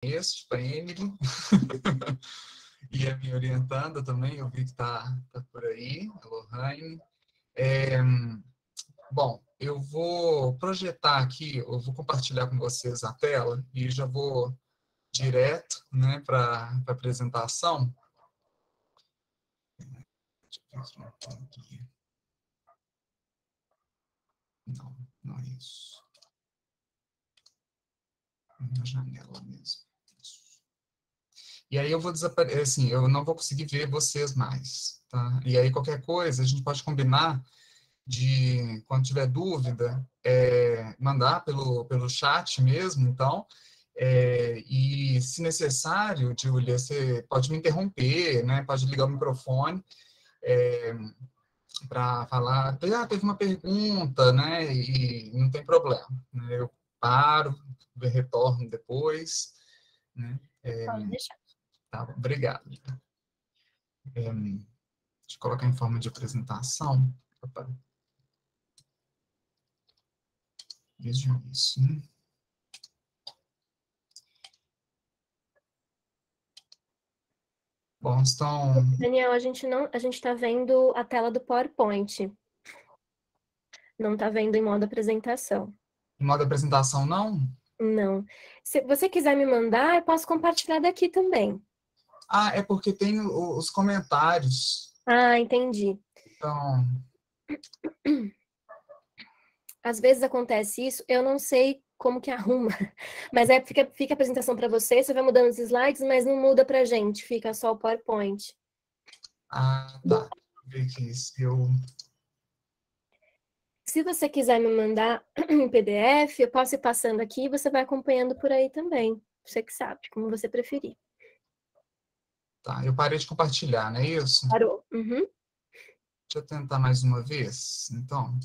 conheço, a Emily, e a minha orientanda também, eu vi que tá por aí, a Lohane. Bom, eu vou projetar aqui, eu vou compartilhar com vocês a tela e já vou direto, né, para a apresentação. Deixa eu ver aqui. Não, não é isso. Na janela mesmo. E aí eu vou desaparecer, assim, eu não vou conseguir ver vocês mais, tá? E aí qualquer coisa, a gente pode combinar de, quando tiver dúvida, mandar pelo chat mesmo, então, e se necessário, Júlia, você pode me interromper, né? Pode ligar o microfone para falar, teve uma pergunta, né? E não tem problema, né? Eu paro, retorno depois, né? Pode deixar. Tá, obrigado. Deixa eu colocar em forma de apresentação. Opa. Desde o início, né? Bom, estão... Daniel, a gente está vendo a tela do PowerPoint. Não está vendo em modo apresentação. Em modo apresentação, não? Não. Se você quiser me mandar, eu posso compartilhar daqui também. Ah, é porque tem os comentários. Ah, entendi. Então, Às vezes acontece isso, eu não sei como que arruma, mas fica a apresentação para você vai mudando os slides, mas não muda para a gente, fica só o PowerPoint. tá. Deixa eu ver aqui se eu... Se você quiser me mandar em PDF, eu posso ir passando aqui e você vai acompanhando por aí também. Você que sabe, como você preferir. Tá, eu parei de compartilhar, não é isso? Parou. Uhum. Deixa eu tentar mais uma vez, então.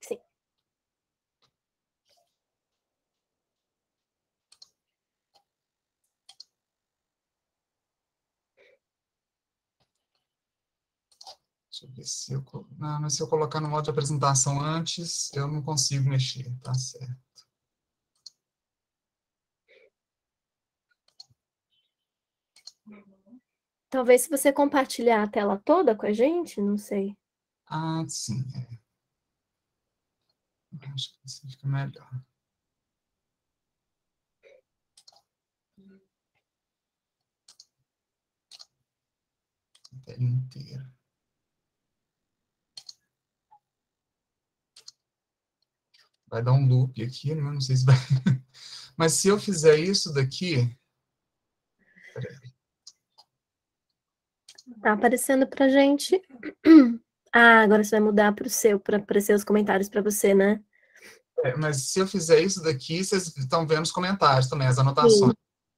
Sim. Deixa eu ver se eu... Não, mas se eu colocar no modo de apresentação antes, eu não consigo mexer, tá certo. Talvez se você compartilhar a tela toda com a gente, não sei. Ah, sim. Acho que assim fica melhor. A tela inteira. Vai dar um loop aqui, né? Não sei se vai... Mas se eu fizer isso daqui... Tá aparecendo pra gente. Ah, agora você vai mudar para o seu, para aparecer os comentários para você, né? Mas se eu fizer isso daqui, vocês estão vendo os comentários também, as Sim, anotações.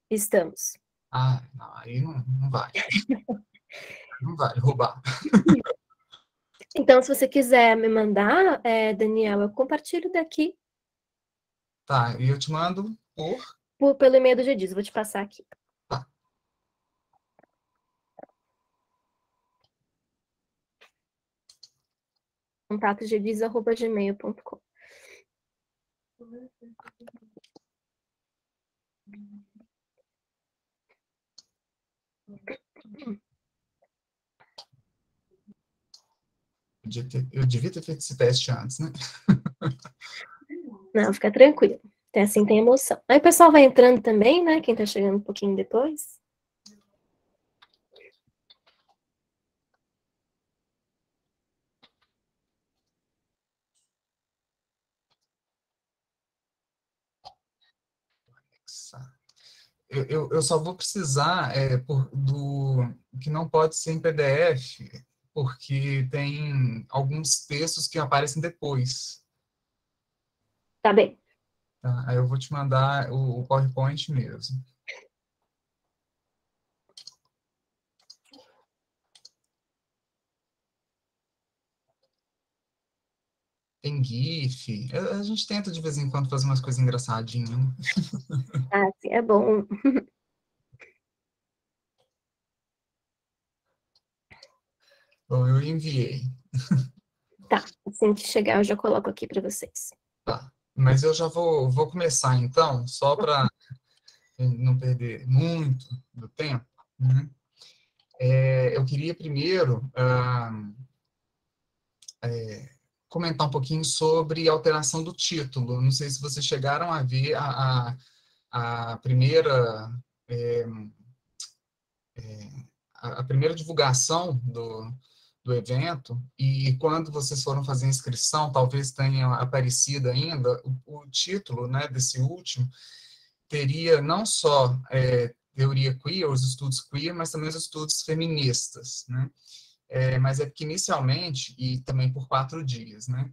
estamos. Ah, não, aí não vai. Não vai roubar. Então, se você quiser me mandar, Daniel, eu compartilho daqui Tá, e eu te mando pelo e-mail do Gedis. Vou te passar aqui. Tá. contatogedis@gmail.com. Eu devia ter feito esse teste antes, né? Não, fica tranquilo. Até assim tem emoção. Aí o pessoal vai entrando também, né? Quem tá chegando um pouquinho depois. Eu só vou precisar do que não pode ser em PDF, porque tem alguns textos que aparecem depois. Tá bem. Tá? Aí eu vou te mandar o PowerPoint mesmo. Tem GIF. A gente tenta de vez em quando fazer umas coisas engraçadinhas. Né? Ah, sim, é bom. Bom, eu enviei. Tá, assim que chegar eu já coloco aqui para vocês. Tá. Mas eu já vou começar então, só para não perder muito do tempo, né? Eu queria primeiro comentar um pouquinho sobre a alteração do título. Não sei se vocês chegaram a ver a primeira é, a primeira divulgação do evento, e quando vocês foram fazer a inscrição, talvez tenha aparecido ainda, o título, né, desse último teria não só teoria queer, os estudos queer, mas também os estudos feministas, né? Mas é porque inicialmente, e também por 4 dias, né?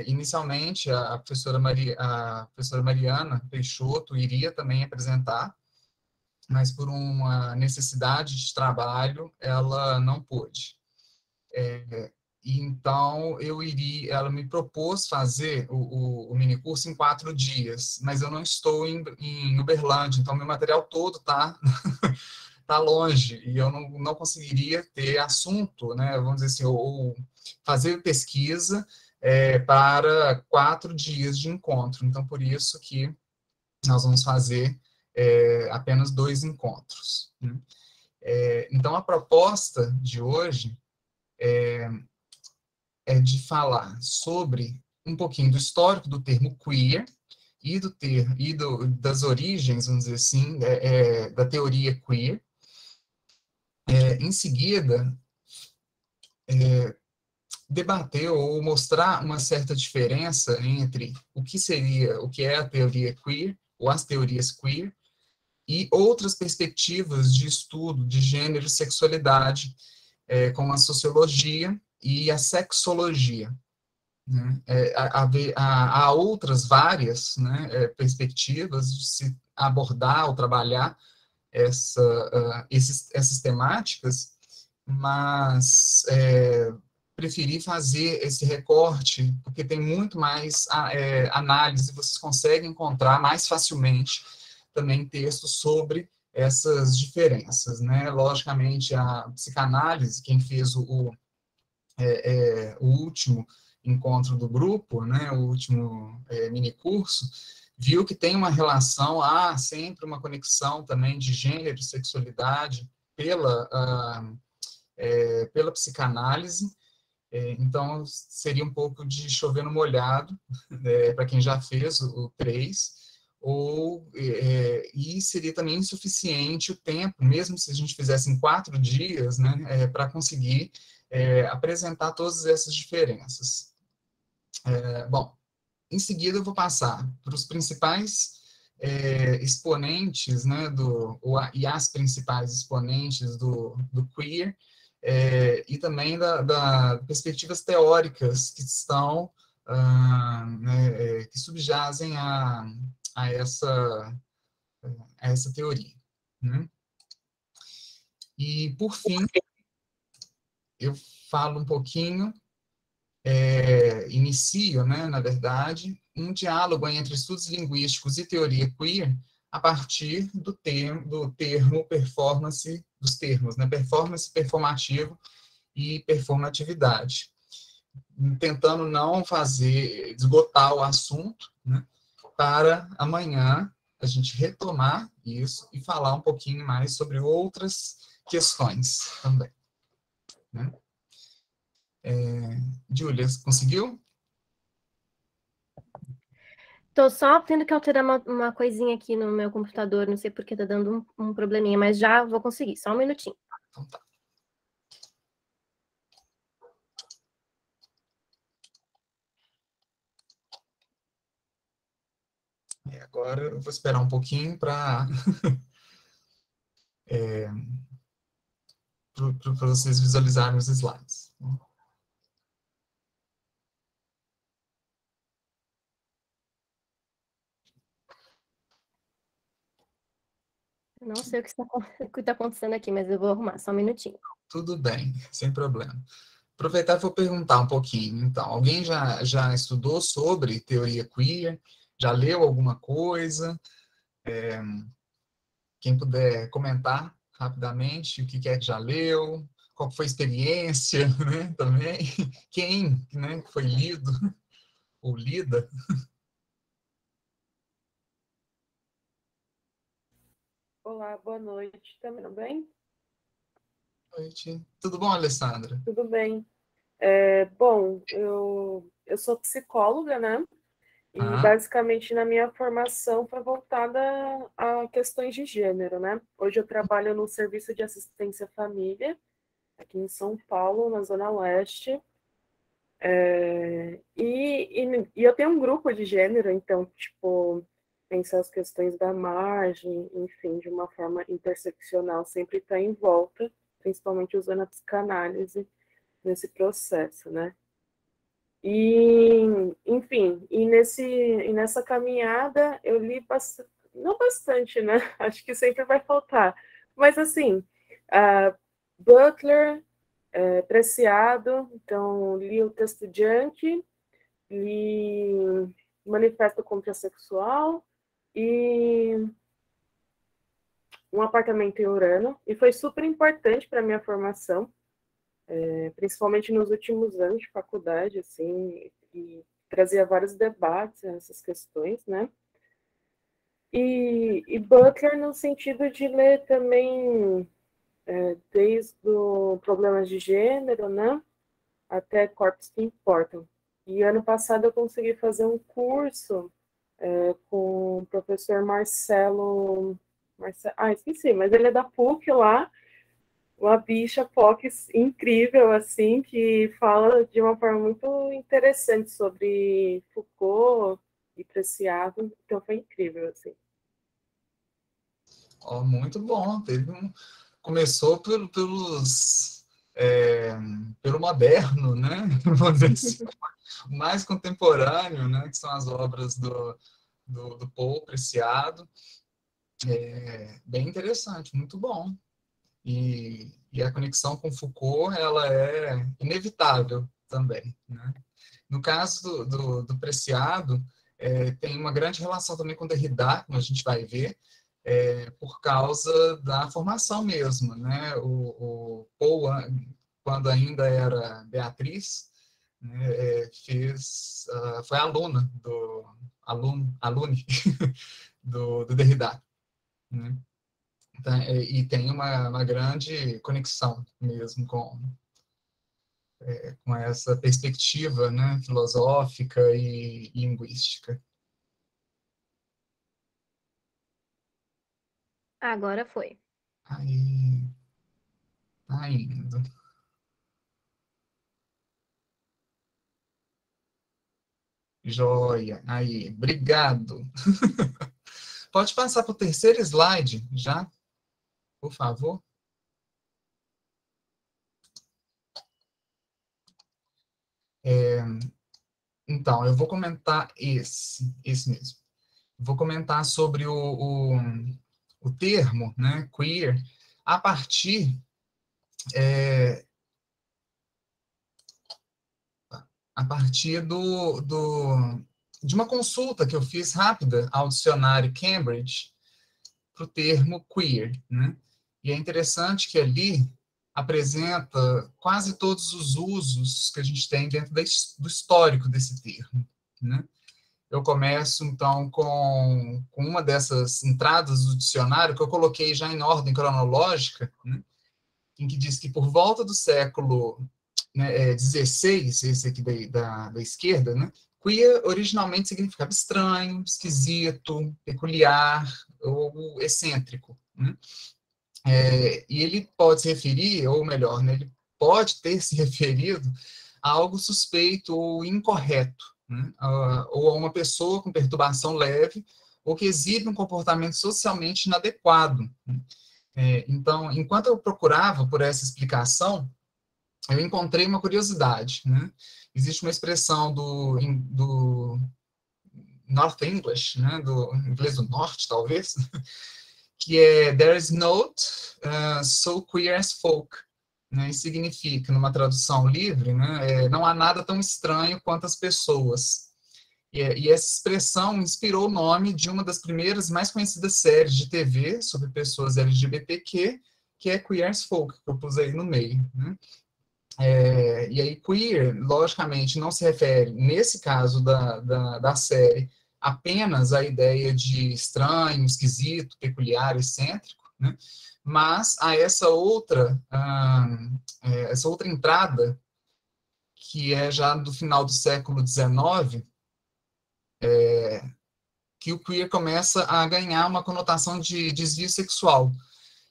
Inicialmente, a professora Mariana Peixoto iria também apresentar, mas por uma necessidade de trabalho, ela não pôde. Então, ela me propôs fazer o minicurso em 4 dias, mas eu não estou em Uberlândia, então meu material todo está tá longe, e eu não conseguiria ter assunto, né, vamos dizer assim, ou fazer pesquisa para 4 dias de encontro. Então, por isso que nós vamos fazer apenas 2 encontros, né? Então, a proposta de hoje é de falar sobre um pouquinho do histórico do termo queer das origens, vamos dizer assim, da teoria queer. Em seguida, debater ou mostrar uma certa diferença entre o que é a teoria queer, ou as teorias queer, e outras perspectivas de estudo de gênero e sexualidade, como a sociologia e a sexologia, né? Há outras várias, né, perspectivas de se abordar ou trabalhar essas temáticas, mas preferi fazer esse recorte porque tem muito mais análise, vocês conseguem encontrar mais facilmente também textos sobre essas diferenças, né? Logicamente, a psicanálise, quem fez o último encontro do grupo, né, o último minicurso, viu que tem uma relação, há sempre uma conexão também de gênero e sexualidade pela psicanálise. Então, seria um pouco de chover no molhado, para quem já fez o 3, e seria também insuficiente o tempo, mesmo se a gente fizesse em 4 dias, né, para conseguir apresentar todas essas diferenças. Bom, em seguida eu vou passar para os principais exponentes, né, e as principais exponentes do queer, e também da perspectivas teóricas que estão, né, que subjazem a essa teoria, né? E, por fim, eu falo um pouquinho, inicio, né, na verdade, um diálogo entre estudos linguísticos e teoria queer a partir do termo performance, dos termos, né, performance, performativo e performatividade, tentando não esgotar o assunto, né, para amanhã a gente retomar isso e falar um pouquinho mais sobre outras questões também, né? Júlia, conseguiu? Tô só tendo que alterar uma coisinha aqui no meu computador, não sei porque tá dando um probleminha, mas já vou conseguir, só um minutinho. Então tá. Agora eu vou esperar um pouquinho para vocês visualizarem os slides. Não sei o que está acontecendo aqui, mas eu vou arrumar, só um minutinho. Tudo bem, sem problema. Aproveitar e vou perguntar um pouquinho. Então, alguém já estudou sobre teoria queer? Já leu alguma coisa? Quem puder comentar rapidamente o que é que já leu, qual foi a experiência, né, também. Quem, né, foi lido ou lida? Olá, boa noite. Tá me ouvindo bem? Boa noite. Tudo bom, Alessandra? Tudo bem. Bom, eu sou psicóloga, né? E Ah, basicamente na minha formação foi voltada a questões de gênero, né? Hoje eu trabalho no serviço de assistência à família, aqui em São Paulo, na Zona Leste. E eu tenho um grupo de gênero, então, tipo, pensar as questões da margem, enfim, de uma forma interseccional, sempre está em volta, principalmente usando a psicanálise nesse processo, né? E, enfim, e nessa caminhada eu li bastante, não bastante, né? Acho que sempre vai faltar, mas assim, Butler, Preciado, então li o Texto Diante, li Manifesto Contrasexual e Um Apartamento em Urano, e foi super importante para a minha formação, principalmente nos últimos anos de faculdade, assim, e trazia vários debates nessas questões, né? E Butler no sentido de ler também desde o Problemas de Gênero, né? Até Corpos que Importam. E ano passado eu consegui fazer um curso com o professor esqueci, mas ele é da PUC lá, uma bicha POC incrível, assim, que fala de uma forma muito interessante sobre Foucault e Preciado, então foi incrível, assim. ó, muito bom. Começou pelo moderno, né? Vamos dizer assim, o mais contemporâneo, né? Que são as obras do Paul Preciado. Bem interessante, muito bom. E a conexão com Foucault, ela é inevitável também, né? No caso do Preciado, tem uma grande relação também com Derrida, como a gente vai ver, por causa da formação mesmo, né? O Paul, quando ainda era Beatriz, né, foi aluna alune do Derrida, né? Então, e tem uma grande conexão mesmo com essa perspectiva, né, filosófica e linguística. Agora foi. Aí, tá indo. Joia. Aí, obrigado. Pode passar para o terceiro slide já, por favor? Então, eu vou comentar esse mesmo. Vou comentar sobre o termo, né, queer, a partir a partir de uma consulta que eu fiz rápida ao dicionário Cambridge para o termo queer, né? E é interessante que ali apresenta quase todos os usos que a gente tem dentro do histórico desse termo, né? Eu começo, então, com uma dessas entradas do dicionário, que eu coloquei já em ordem cronológica, né? Em que diz que por volta do século, né, 16, esse aqui da esquerda, né, queer originalmente significava estranho, esquisito, peculiar ou excêntrico. Né? E ele pode se referir, ou melhor, né, ele pode ter se referido a algo suspeito ou incorreto, né? Ou a uma pessoa com perturbação leve ou que exibe um comportamento socialmente inadequado. Né? Então, enquanto eu procurava por essa explicação, eu encontrei uma curiosidade, né? Existe uma expressão do North English, né? Do inglês do norte, talvez, que é "There is not so queer as folk", né? E significa, numa tradução livre, né? Não há nada tão estranho quanto as pessoas. E essa expressão inspirou o nome de uma das primeiras mais conhecidas séries de TV sobre pessoas LGBTQ, que é Queer as Folk, que eu pus aí no meio, né? E aí, queer, logicamente, não se refere, nesse caso da série, apenas a ideia de estranho, esquisito, peculiar, excêntrico, né? Mas a essa outra entrada, que é já do final do século XIX, que o queer começa a ganhar uma conotação de desvio sexual,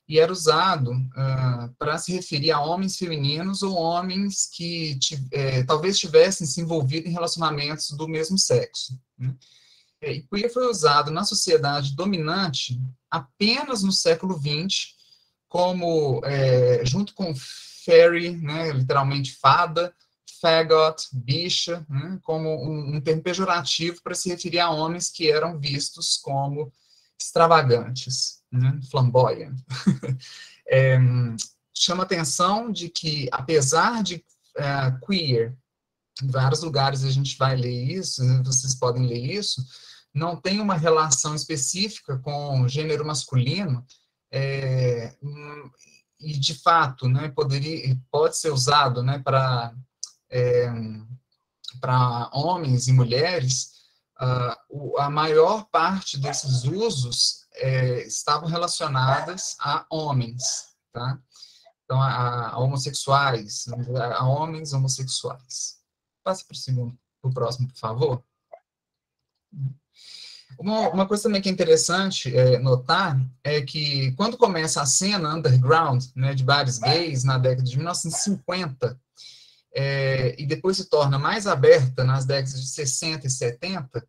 e era usado para se referir a homens femininos ou homens que talvez tivessem se envolvido em relacionamentos do mesmo sexo, né? E queer foi usado na sociedade dominante apenas no século XX, como, junto com fairy, né, literalmente fada, faggot, bicha, né, como um termo pejorativo para se referir a homens que eram vistos como extravagantes, né, flamboyant. Chama atenção de que, apesar de queer, em vários lugares a gente vai ler isso, né, vocês podem ler isso, não tem uma relação específica com o gênero masculino, e de fato, né, pode ser usado, né, para homens e mulheres. A maior parte desses usos estavam relacionadas a homens, tá? Então, a homossexuais, a homens homossexuais. Passa para o próximo, por favor. Uma coisa também que é interessante notar é que quando começa a cena underground, né, de bares gays na década de 1950, e depois se torna mais aberta nas décadas de 60 e 70,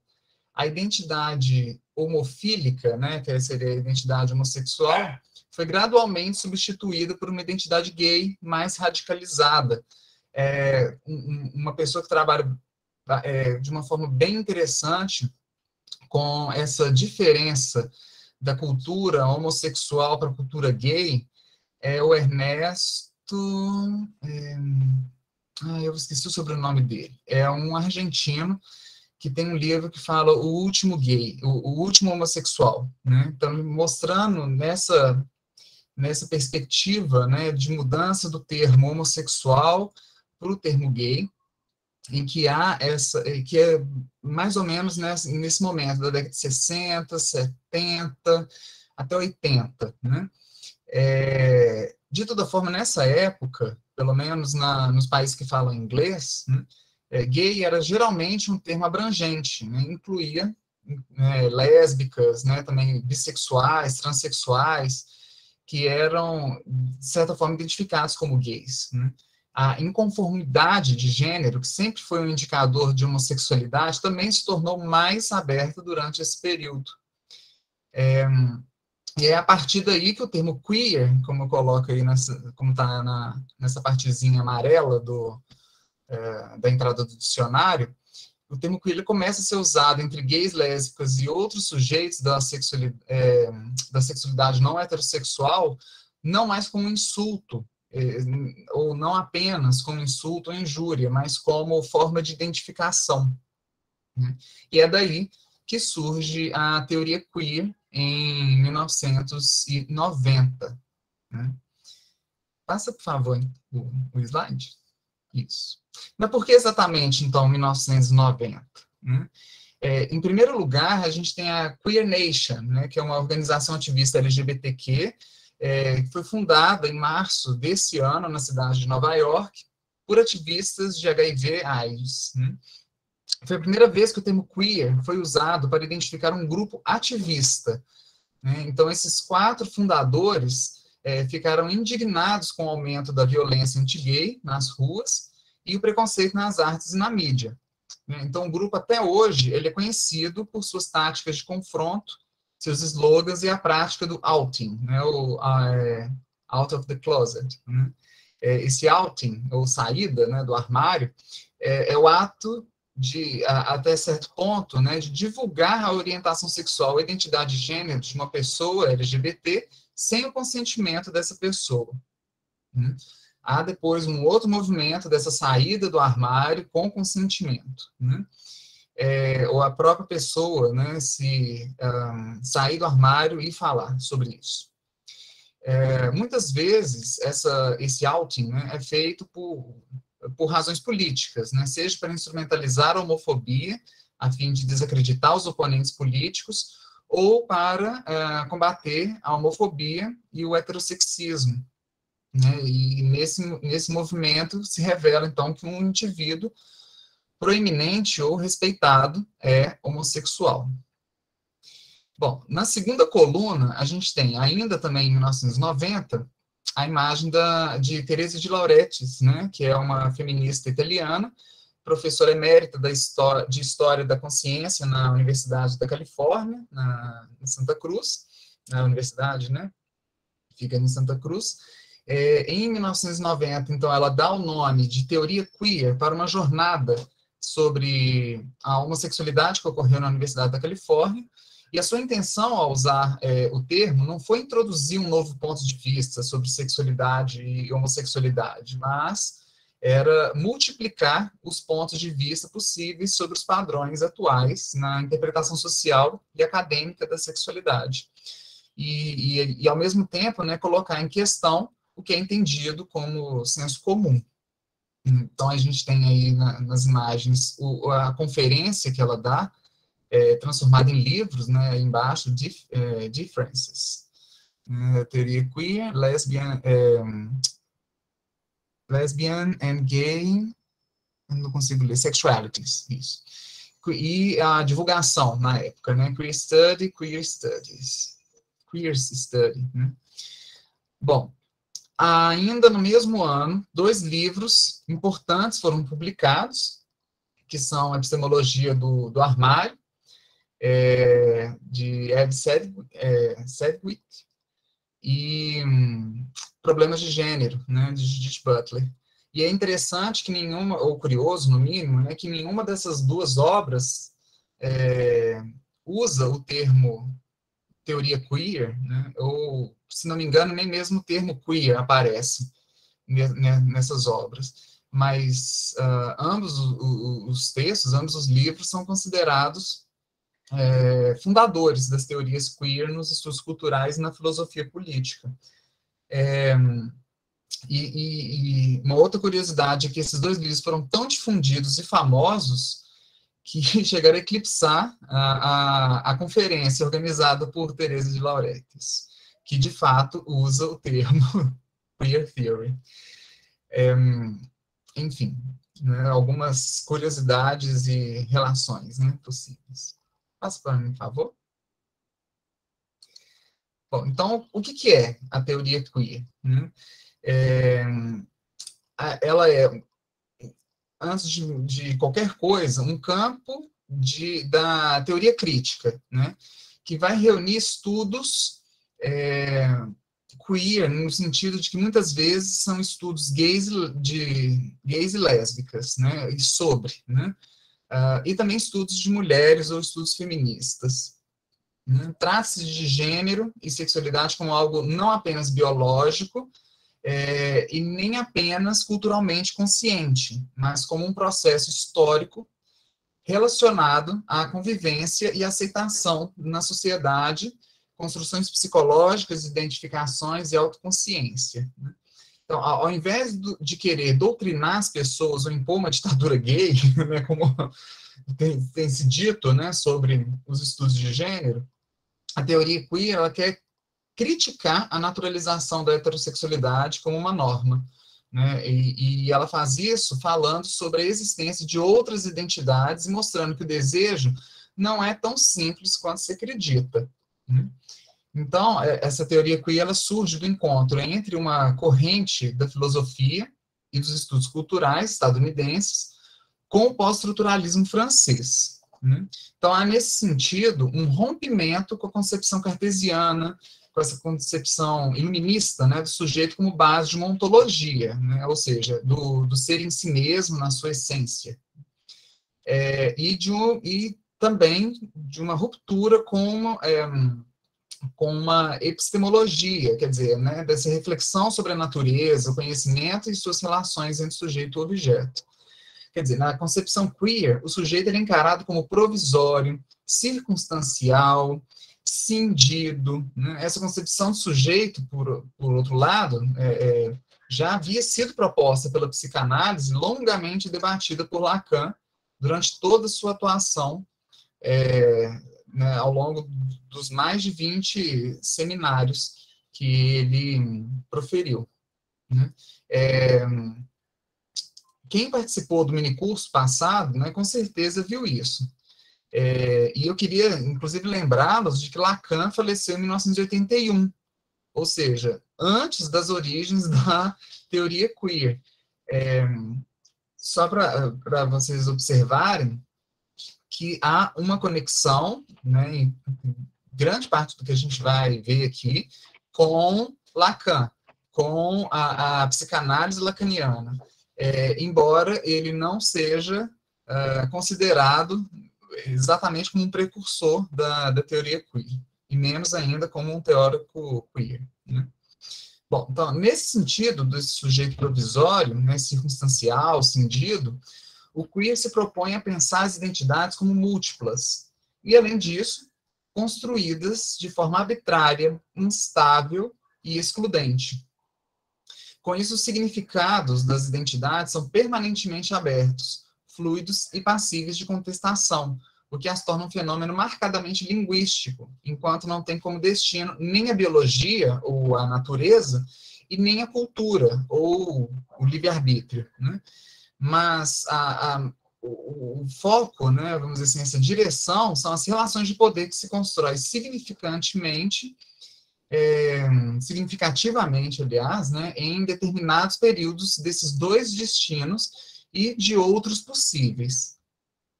a identidade homofílica, né, que seria a identidade homossexual, foi gradualmente substituída por uma identidade gay mais radicalizada. Uma pessoa que trabalha de uma forma bem interessante com essa diferença da cultura homossexual para a cultura gay é o Ernesto... eu esqueci o sobrenome dele. É um argentino que tem um livro que fala O Último Gay, o Último Homossexual, né? Então, mostrando nessa perspectiva, né, de mudança do termo homossexual para o termo gay, em que que é mais ou menos nesse momento, da década de 60, 70, até 80, né? De toda forma, nessa época, pelo menos nos países que falam inglês, né, gay era geralmente um termo abrangente, né, incluía lésbicas, né, também bissexuais, transexuais, que eram, de certa forma, identificados como gays, né? A inconformidade de gênero, que sempre foi um indicador de homossexualidade, também se tornou mais aberta durante esse período. E é a partir daí que o termo queer, como eu coloco aí, como está nessa partezinha amarela da entrada do dicionário, o termo queer começa a ser usado entre gays, lésbicas e outros sujeitos da sexualidade não heterossexual, não mais como insulto, ou não apenas como insulto ou injúria, mas como forma de identificação, né? E é daí que surge a teoria queer em 1990. Né? Passa, por favor, o slide. Isso. Mas por que exatamente, então, 1990? Né? Em primeiro lugar, a gente tem a Queer Nation, né, que é uma organização ativista LGBTQ, que foi fundada em março desse ano, na cidade de Nova York, por ativistas de HIV/AIDS. Né? Foi a primeira vez que o termo queer foi usado para identificar um grupo ativista. Né? Então, esses 4 fundadores ficaram indignados com o aumento da violência anti-gay nas ruas e o preconceito nas artes e na mídia. Né? Então, o grupo, até hoje, ele é conhecido por suas táticas de confronto, seus slogans e a prática do outing, né? Out of the closet. Né? Esse outing, ou saída, né, do armário, é o ato de, até certo ponto, né, de divulgar a orientação sexual, a identidade de gênero de uma pessoa LGBT sem o consentimento dessa pessoa. Né? Há depois um outro movimento dessa saída do armário com consentimento. Né? Ou a própria pessoa, né, sair do armário e falar sobre isso. Muitas vezes, esse outing, né, é feito por razões políticas, né, seja para instrumentalizar a homofobia a fim de desacreditar os oponentes políticos, ou para combater a homofobia e o heterossexismo, né? E nesse movimento se revela, então, que um indivíduo proeminente ou respeitado é homossexual. Bom, na segunda coluna, a gente tem, ainda também em 1990, a imagem de Teresa de Lauretis, né, que é uma feminista italiana, professora emérita de História da Consciência na Universidade da Califórnia, em Santa Cruz, na universidade, né, fica em Santa Cruz. Em 1990, então, ela dá o nome de Teoria Queer para uma jornada sobre a homossexualidade que ocorreu na Universidade da Califórnia, e a sua intenção ao usar o termo não foi introduzir um novo ponto de vista sobre sexualidade e homossexualidade, mas era multiplicar os pontos de vista possíveis sobre os padrões atuais na interpretação social e acadêmica da sexualidade. E ao mesmo tempo, né, colocar em questão o que é entendido como senso comum. Então, a gente tem aí nas imagens a conferência que ela dá, transformada em livros, né, embaixo, Differences. Teoria queer, lesbian and gay, não consigo ler, sexualities, isso. E a divulgação na época, né, Queer Study, Queer Studies. Queer Study, né? Bom, ainda no mesmo ano, 2 livros importantes foram publicados, que são a Epistemologia do Armário, de Ed Sedgwick, e Problemas de Gênero, né, de Judith Butler. E é interessante que nenhuma, ou curioso no mínimo, né, que nenhuma dessas 2 obras usa o termo teoria queer, né, ou, se não me engano, nem mesmo o termo queer aparece nessas obras. Mas ambos os textos, ambos os livros são considerados fundadores das teorias queer nos estudos culturais e na filosofia política. E uma outra curiosidade é que esses 2 livros foram tão difundidos e famosos que chegaram a eclipsar a conferência organizada por Teresa de Lauretis, que, de fato, usa o termo queer theory. Enfim, né, algumas curiosidades e relações, né, possíveis. Passa para mim, por favor. Bom, então, o que é a teoria queer? Né? Ela é, antes de qualquer coisa, um campo da teoria crítica, né? Que vai reunir estudos queer, no sentido de que muitas vezes são estudos gays e lésbicas, né? E sobre, né? E também estudos de mulheres ou estudos feministas. Né? Trata-se de gênero e sexualidade como algo não apenas biológico e nem apenas culturalmente consciente, mas como um processo histórico relacionado à convivência e aceitação na sociedade, construções psicológicas, identificações e autoconsciência. Né? Então, ao invés de querer doutrinar as pessoas ou impor uma ditadura gay, né, como tem se dito, né, sobre os estudos de gênero, a teoria queer ela quer criticar a naturalização da heterossexualidade como uma norma. Né, e ela faz isso falando sobre a existência de outras identidades e mostrando que o desejo não é tão simples quanto se acredita. Né? Então, essa teoria queer ela surge do encontro entre uma corrente da filosofia e dos estudos culturais estadunidenses com o pós-estruturalismo francês. Né? Então, há, nesse sentido, um rompimento com a concepção cartesiana, com essa concepção iluminista, né, do sujeito como base de uma ontologia, né, ou seja, do ser em si mesmo, na sua essência. E também de uma ruptura com uma epistemologia, quer dizer, né, dessa reflexão sobre a natureza, o conhecimento e suas relações entre sujeito e objeto. Quer dizer, na concepção queer, o sujeito é encarado como provisório, circunstancial, cindido. Né? Essa concepção de sujeito, por outro lado, já havia sido proposta pela psicanálise, longamente debatida por Lacan durante toda a sua atuação né, ao longo dos mais de 20 seminários que ele proferiu. Né? Quem participou do minicurso passado, né, com certeza viu isso. E eu queria, inclusive, lembrá-los de que Lacan faleceu em 1981, ou seja, antes das origens da teoria queer. Só para vocês observarem que há uma conexão, né, em grande parte do que a gente vai ver aqui, com Lacan, com a psicanálise lacaniana, embora ele não seja considerado exatamente como um precursor da teoria queer, e menos ainda como um teórico queer. Né? Bom, então, nesse sentido, desse sujeito provisório, né, circunstancial, cindido, o queer se propõe a pensar as identidades como múltiplas, e, além disso, construídas de forma arbitrária, instável e excludente. Com isso, os significados das identidades são permanentemente abertos, fluidos e passíveis de contestação, o que as torna um fenômeno marcadamente linguístico, enquanto não tem como destino nem a biologia ou a natureza, e nem a cultura ou o livre-arbítrio. Né? Mas o foco, né, vamos dizer assim, essa direção, são as relações de poder que se constrói significativamente, aliás, né, em determinados períodos desses dois destinos e de outros possíveis.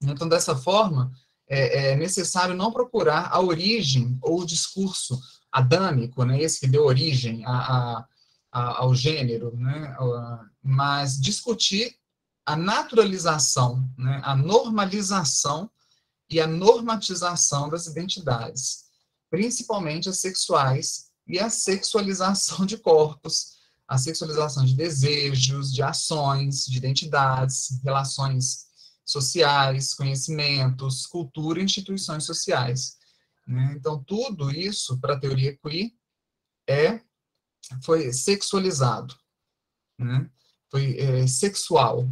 Então, dessa forma, é necessário não procurar a origem ou o discurso adâmico, né, esse que deu origem ao gênero, né, mas discutir a naturalização, né, a normalização e a normatização das identidades, principalmente as sexuais, e a sexualização de corpos, a sexualização de desejos, de ações, de identidades, relações sociais, conhecimentos, cultura e instituições sociais. Né? Então, tudo isso, para a teoria queer, foi sexualizado, né? Foi sexual,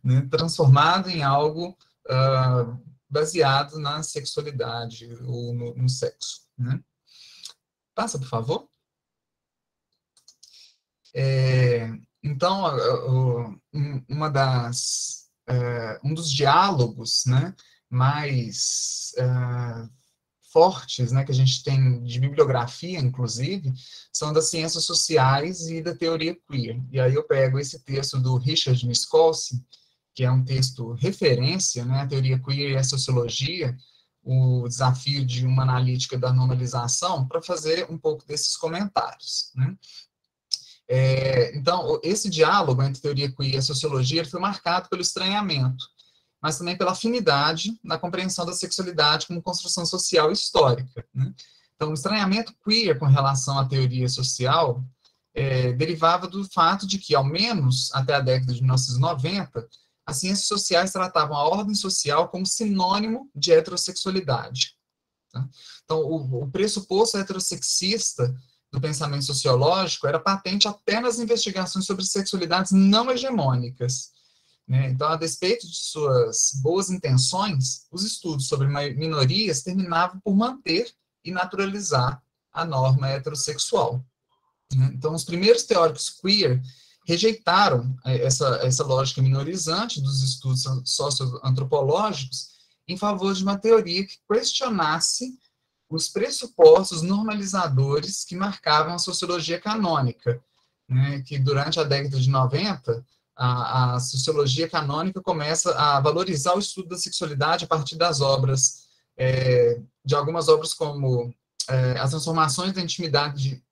né? Transformado em algo baseado na sexualidade ou no sexo. Né? Passa, por favor. Então, um dos diálogos, né, mais fortes, né, que a gente tem de bibliografia, inclusive, são das ciências sociais e da teoria queer. E aí eu pego esse texto do Richard Miskolci, que é um texto referência, né, a teoria queer e a sociologia, o desafio de uma analítica da normalização, para fazer um pouco desses comentários. Né? Então, esse diálogo entre teoria queer e a sociologia ele foi marcado pelo estranhamento, mas também pela afinidade na compreensão da sexualidade como construção social e histórica. Né? Então, o estranhamento queer com relação à teoria social derivava do fato de que, ao menos até a década de 1990, as ciências sociais tratavam a ordem social como sinônimo de heterossexualidade. Tá? Então, o pressuposto heterossexista do pensamento sociológico era patente apenas nas investigações sobre sexualidades não hegemônicas. Né? Então, a despeito de suas boas intenções, os estudos sobre minorias terminavam por manter e naturalizar a norma heterossexual. Né? Então, os primeiros teóricos queer rejeitaram essa lógica minorizante dos estudos socioantropológicos em favor de uma teoria que questionasse os pressupostos normalizadores que marcavam a sociologia canônica, né, que durante a década de 90, a sociologia canônica começa a valorizar o estudo da sexualidade a partir das obras, de algumas obras como As Transformações da Intimidade,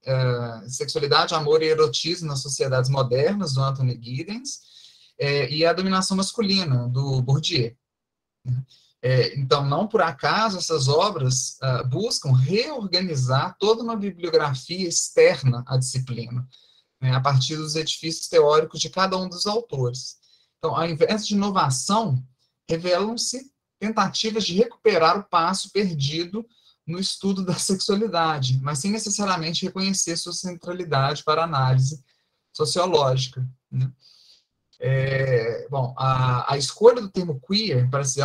Sexualidade, Amor e Erotismo nas Sociedades Modernas, do Anthony Giddens, e A Dominação Masculina, do Bourdieu. Então, não por acaso, essas obras buscam reorganizar toda uma bibliografia externa à disciplina, né, a partir dos edifícios teóricos de cada um dos autores. Então, ao invés de inovação, revelam-se tentativas de recuperar o passo perdido no estudo da sexualidade, mas sem necessariamente reconhecer sua centralidade para a análise sociológica. Né? Bom, a escolha do termo queer para se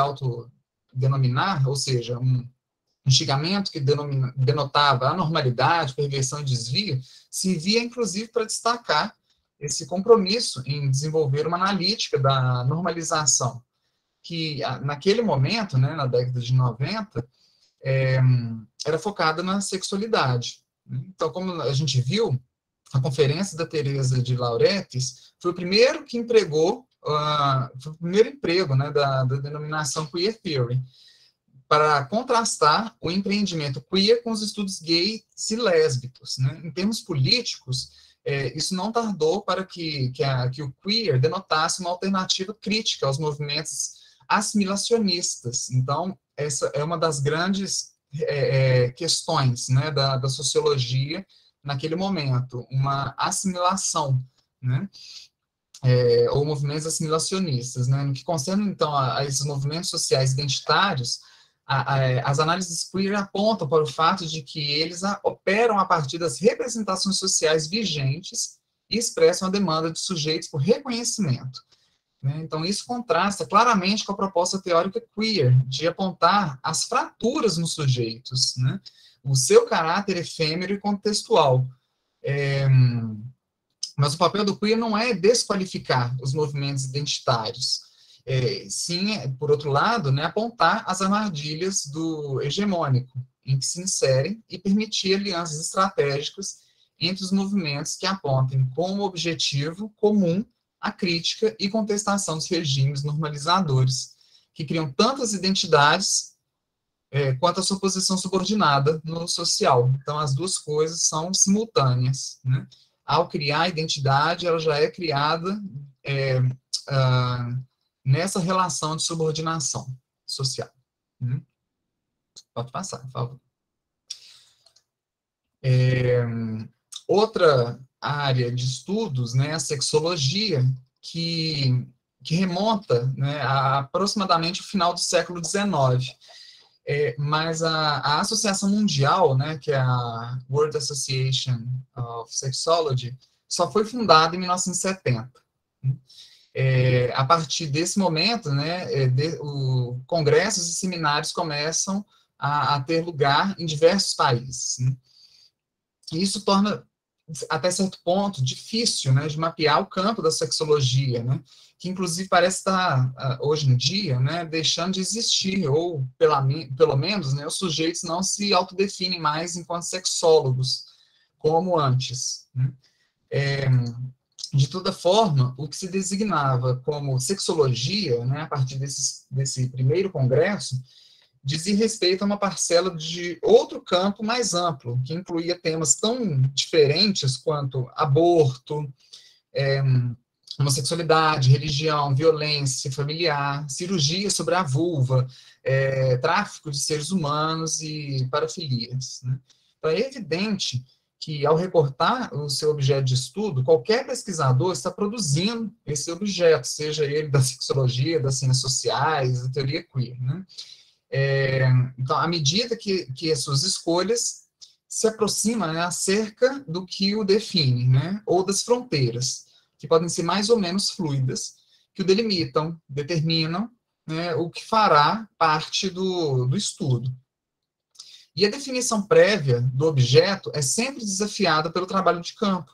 denominar, ou seja, um xingamento que denotava anormalidade, perversão e desvio, servia, inclusive, para destacar esse compromisso em desenvolver uma analítica da normalização, que, naquele momento, né, na década de 90, era focada na sexualidade. Então, como a gente viu, a conferência da Teresa de Lauretis foi o primeiro que empregou, foi o primeiro emprego, né, da denominação Queer Theory, para contrastar o empreendimento queer com os estudos gays e lésbicos. Né? Em termos políticos, isso não tardou para que o queer denotasse uma alternativa crítica aos movimentos assimilacionistas. Então, essa é uma das grandes questões, né, da sociologia naquele momento, uma assimilação, né, ou movimentos assimilacionistas. Né, no que concerne, então, a esses movimentos sociais identitários, as análises queer apontam para o fato de que eles operam a partir das representações sociais vigentes e expressam a demanda de sujeitos por reconhecimento. Né? Então, isso contrasta claramente com a proposta teórica queer, de apontar as fraturas nos sujeitos, né? O seu caráter efêmero e contextual. Mas o papel do queer não é desqualificar os movimentos identitários, sim, por outro lado, né, apontar as armadilhas do hegemônico, em que se inserem, e permitir alianças estratégicas entre os movimentos que apontem como objetivo comum a crítica e contestação dos regimes normalizadores, que criam tantas identidades quanto a sua posição subordinada no social. Então, as duas coisas são simultâneas. Né? Ao criar a identidade, ela já é criada nessa relação de subordinação social. Pode passar, por favor. Outra área de estudos, né, a sexologia, que remonta, né, a aproximadamente o final do século XIX. Mas a Associação Mundial, né, que é a World Association of Sexology, só foi fundada em 1970. A partir desse momento, né, congressos e seminários começam a ter lugar em diversos países. Né? E isso torna, até certo ponto, difícil, né, de mapear o campo da sexologia, né, que inclusive parece estar, hoje em dia, né, deixando de existir, ou pelo menos, né, os sujeitos não se autodefinem mais enquanto sexólogos, como antes. Né? De toda forma, o que se designava como sexologia, né, a partir desse primeiro congresso, dizia respeito a uma parcela de outro campo mais amplo, que incluía temas tão diferentes quanto aborto, homossexualidade, religião, violência familiar, cirurgia sobre a vulva, tráfico de seres humanos e parafilias. Né? Então, é evidente que, ao recortar o seu objeto de estudo, qualquer pesquisador está produzindo esse objeto, seja ele da sexologia, das ciências sociais, da teoria queer. Né? Então, à medida que as suas escolhas se aproximam, né, acerca do que o define, né, ou das fronteiras, que podem ser mais ou menos fluidas, que o delimitam, determinam, né, o que fará parte do estudo. E a definição prévia do objeto é sempre desafiada pelo trabalho de campo,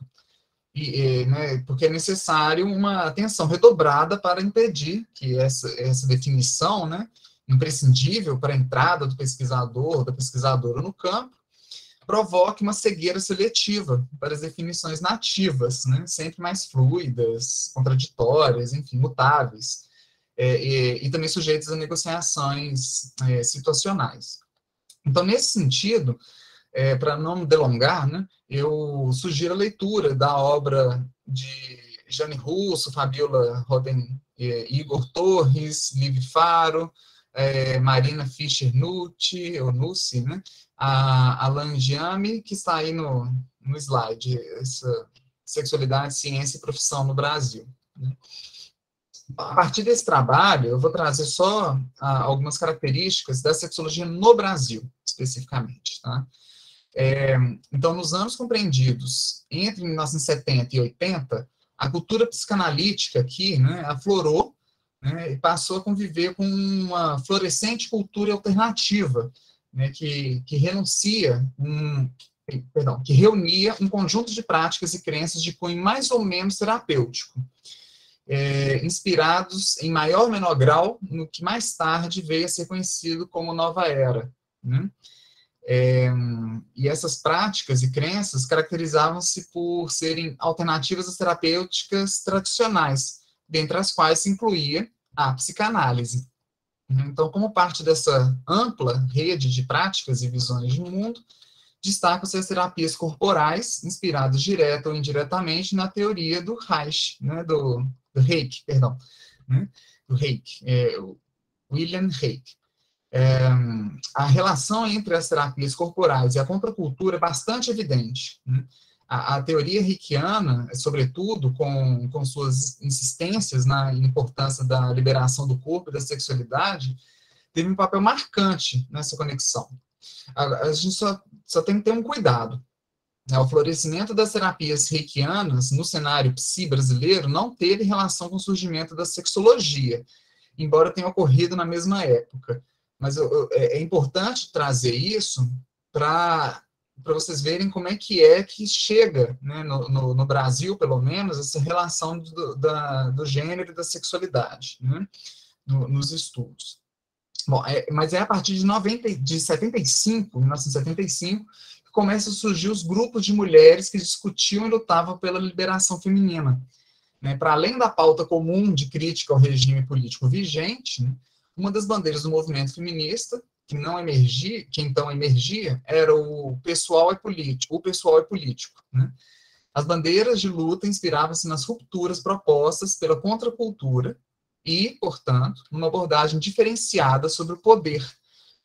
né, porque é necessário uma atenção redobrada para impedir que essa definição, né, imprescindível para a entrada do pesquisador, da pesquisadora no campo, provoque uma cegueira seletiva para as definições nativas, né, sempre mais fluidas, contraditórias, enfim, mutáveis, e também sujeitas a negociações situacionais. Então, nesse sentido, para não me delongar, né, eu sugiro a leitura da obra de Jane Russo, Fabiola Roden, Igor Torres, Liv Faro, Marina Fischer-Nucci, ou Nucci, né, a Alan Giami, que está aí no slide, essa Sexualidade, Ciência e Profissão no Brasil. Né. A partir desse trabalho, eu vou trazer só algumas características da sexologia no Brasil, especificamente. Tá? Então, nos anos compreendidos entre 1970 e 80, a cultura psicanalítica aqui, né, aflorou, né, e passou a conviver com uma florescente cultura alternativa, né, que reunia um conjunto de práticas e crenças de cunho mais ou menos terapêutico, inspirados em maior ou menor grau no que mais tarde veio a ser conhecido como Nova Era, né? E essas práticas e crenças caracterizavam-se por serem alternativas às terapêuticas tradicionais, dentre as quais se incluía a psicanálise. Então, como parte dessa ampla rede de práticas e visões de mundo, destacam-se as terapias corporais, inspiradas direta ou indiretamente na teoria do Reich, né, do Reich, perdão, né, do Reich, William Reich. A relação entre as terapias corporais e a contracultura é bastante evidente, né? A teoria reikiana, sobretudo com suas insistências na importância da liberação do corpo e da sexualidade, teve um papel marcante nessa conexão. A gente só tem que ter um cuidado. O florescimento das terapias reikianas no cenário psi brasileiro não teve relação com o surgimento da sexologia, embora tenha ocorrido na mesma época. Mas é importante trazer isso para vocês verem como é que chega, né, no Brasil, pelo menos, essa relação do gênero e da sexualidade, né, nos estudos. Bom, mas é a partir de 1975, que começam a surgir os grupos de mulheres que discutiam e lutavam pela liberação feminina. Né, para além da pauta comum de crítica ao regime político vigente, né, uma das bandeiras do movimento feminista, que então emergia, era o pessoal é político. Né? As bandeiras de luta inspiravam-se nas rupturas propostas pela contracultura e, portanto, numa abordagem diferenciada sobre o poder,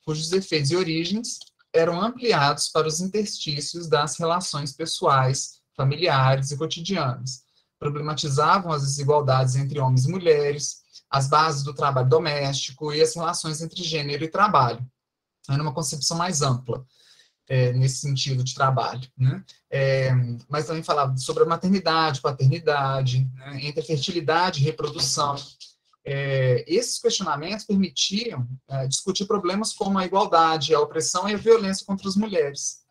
cujos efeitos e origens eram ampliados para os interstícios das relações pessoais, familiares e cotidianas. Problematizavam as desigualdades entre homens e mulheres, as bases do trabalho doméstico e as relações entre gênero e trabalho. Era uma concepção mais ampla, nesse sentido de trabalho. Né? Mas também falava sobre a maternidade, paternidade, né? Entre a fertilidade e reprodução. Esses questionamentos permitiam discutir problemas como a igualdade, a opressão e a violência contra as mulheres.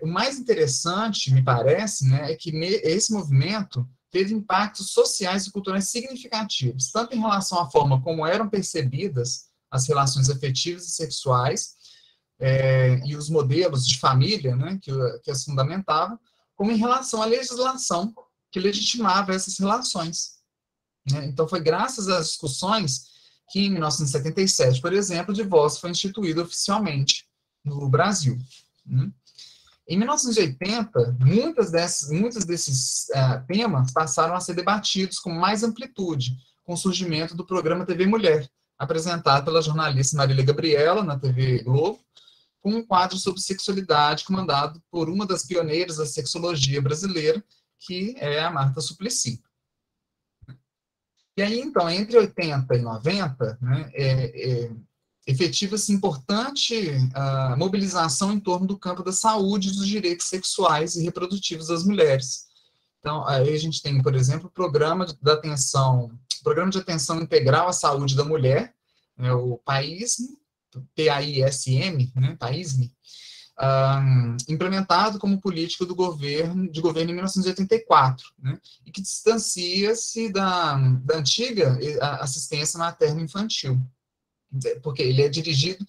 O mais interessante, me parece, né, é que esse movimento teve impactos sociais e culturais significativos, tanto em relação à forma como eram percebidas as relações afetivas e sexuais, e os modelos de família, né, que as fundamentavam, como em relação à legislação que legitimava essas relações. Né? Então, foi graças às discussões que, em 1977, por exemplo, o divórcio foi instituído oficialmente no Brasil. Né? Em 1980, muitos desses temas passaram a ser debatidos com mais amplitude, com o surgimento do programa TV Mulher, apresentado pela jornalista Marília Gabriela, na TV Globo, com um quadro sobre sexualidade comandado por uma das pioneiras da sexologia brasileira, que é a Marta Suplicy. E aí, então, entre 80 e 90, né, efetiva-se importante mobilização em torno do campo da saúde e dos direitos sexuais e reprodutivos das mulheres. Então, aí a gente tem, por exemplo, o Programa de Atenção Integral à Saúde da Mulher, né, o PAISM, PAISM, né, PAISM, implementado como política de governo em 1984, né, e que distancia-se da antiga assistência materno-infantil, porque ele é dirigido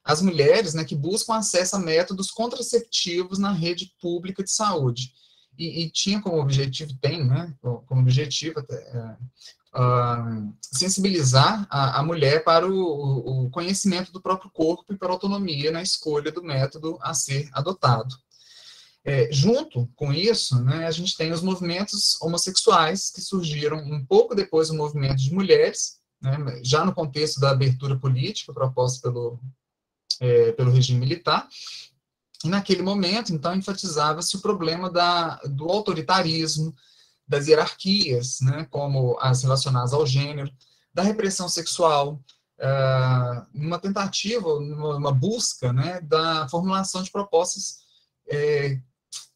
às mulheres, né, que buscam acesso a métodos contraceptivos na rede pública de saúde. E tinha como objetivo, sensibilizar a mulher para o conhecimento do próprio corpo e para a autonomia na escolha do método a ser adotado. Junto com isso, né, a gente tem os movimentos homossexuais, que surgiram um pouco depois do movimento de mulheres, né, já no contexto da abertura política proposta pelo regime militar. E naquele momento, então, enfatizava-se o problema do autoritarismo, das hierarquias, né, como as relacionadas ao gênero, da repressão sexual, uma tentativa, uma busca, né, da formulação de propostas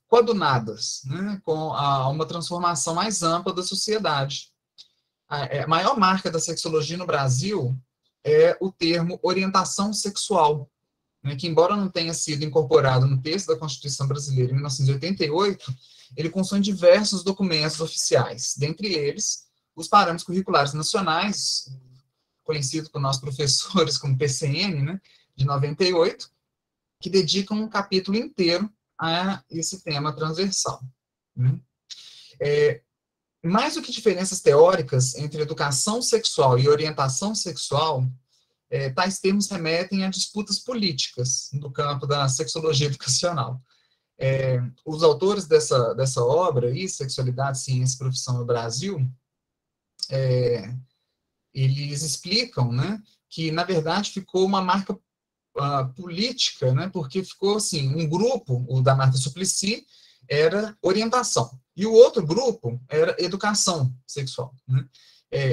coadunadas, né, com uma transformação mais ampla da sociedade. a maior marca da sexologia no Brasil é o termo orientação sexual, né, que, embora não tenha sido incorporado no texto da Constituição Brasileira em 1988, ele consome diversos documentos oficiais, dentre eles os parâmetros curriculares nacionais, conhecido por nossos professores como PCN, né, de 98, que dedicam um capítulo inteiro a esse tema transversal. Né? Mais do que diferenças teóricas entre educação sexual e orientação sexual, tais termos remetem a disputas políticas no campo da sexologia educacional. Os autores dessa obra, aí, Sexualidade, Ciência e Profissão no Brasil, eles explicam, né, que, na verdade, ficou uma marca política, né, porque ficou assim, um grupo, o da Marta Suplicy, era orientação, e o outro grupo era educação sexual. Né?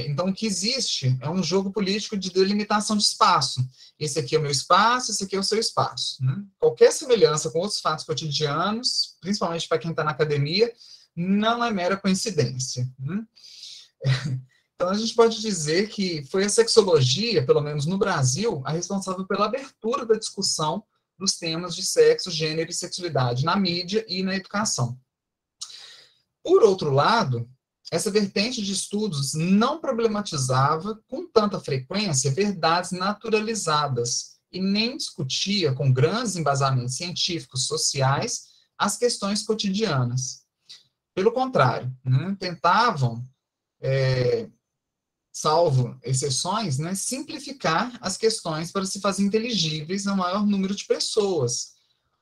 Então, o que existe é um jogo político de delimitação de espaço. Esse aqui é o meu espaço, esse aqui é o seu espaço. Né? Qualquer semelhança com outros fatos cotidianos, principalmente para quem está na academia, não é mera coincidência. Né? Então, a gente pode dizer que foi a sexologia, pelo menos no Brasil, a responsável pela abertura da discussão dos temas de sexo, gênero e sexualidade na mídia e na educação. Por outro lado, essa vertente de estudos não problematizava com tanta frequência verdades naturalizadas e nem discutia com grandes embasamentos científicos sociais as questões cotidianas. Pelo contrário, né, tentavam, salvo exceções, né, simplificar as questões para se fazer inteligíveis ao maior número de pessoas.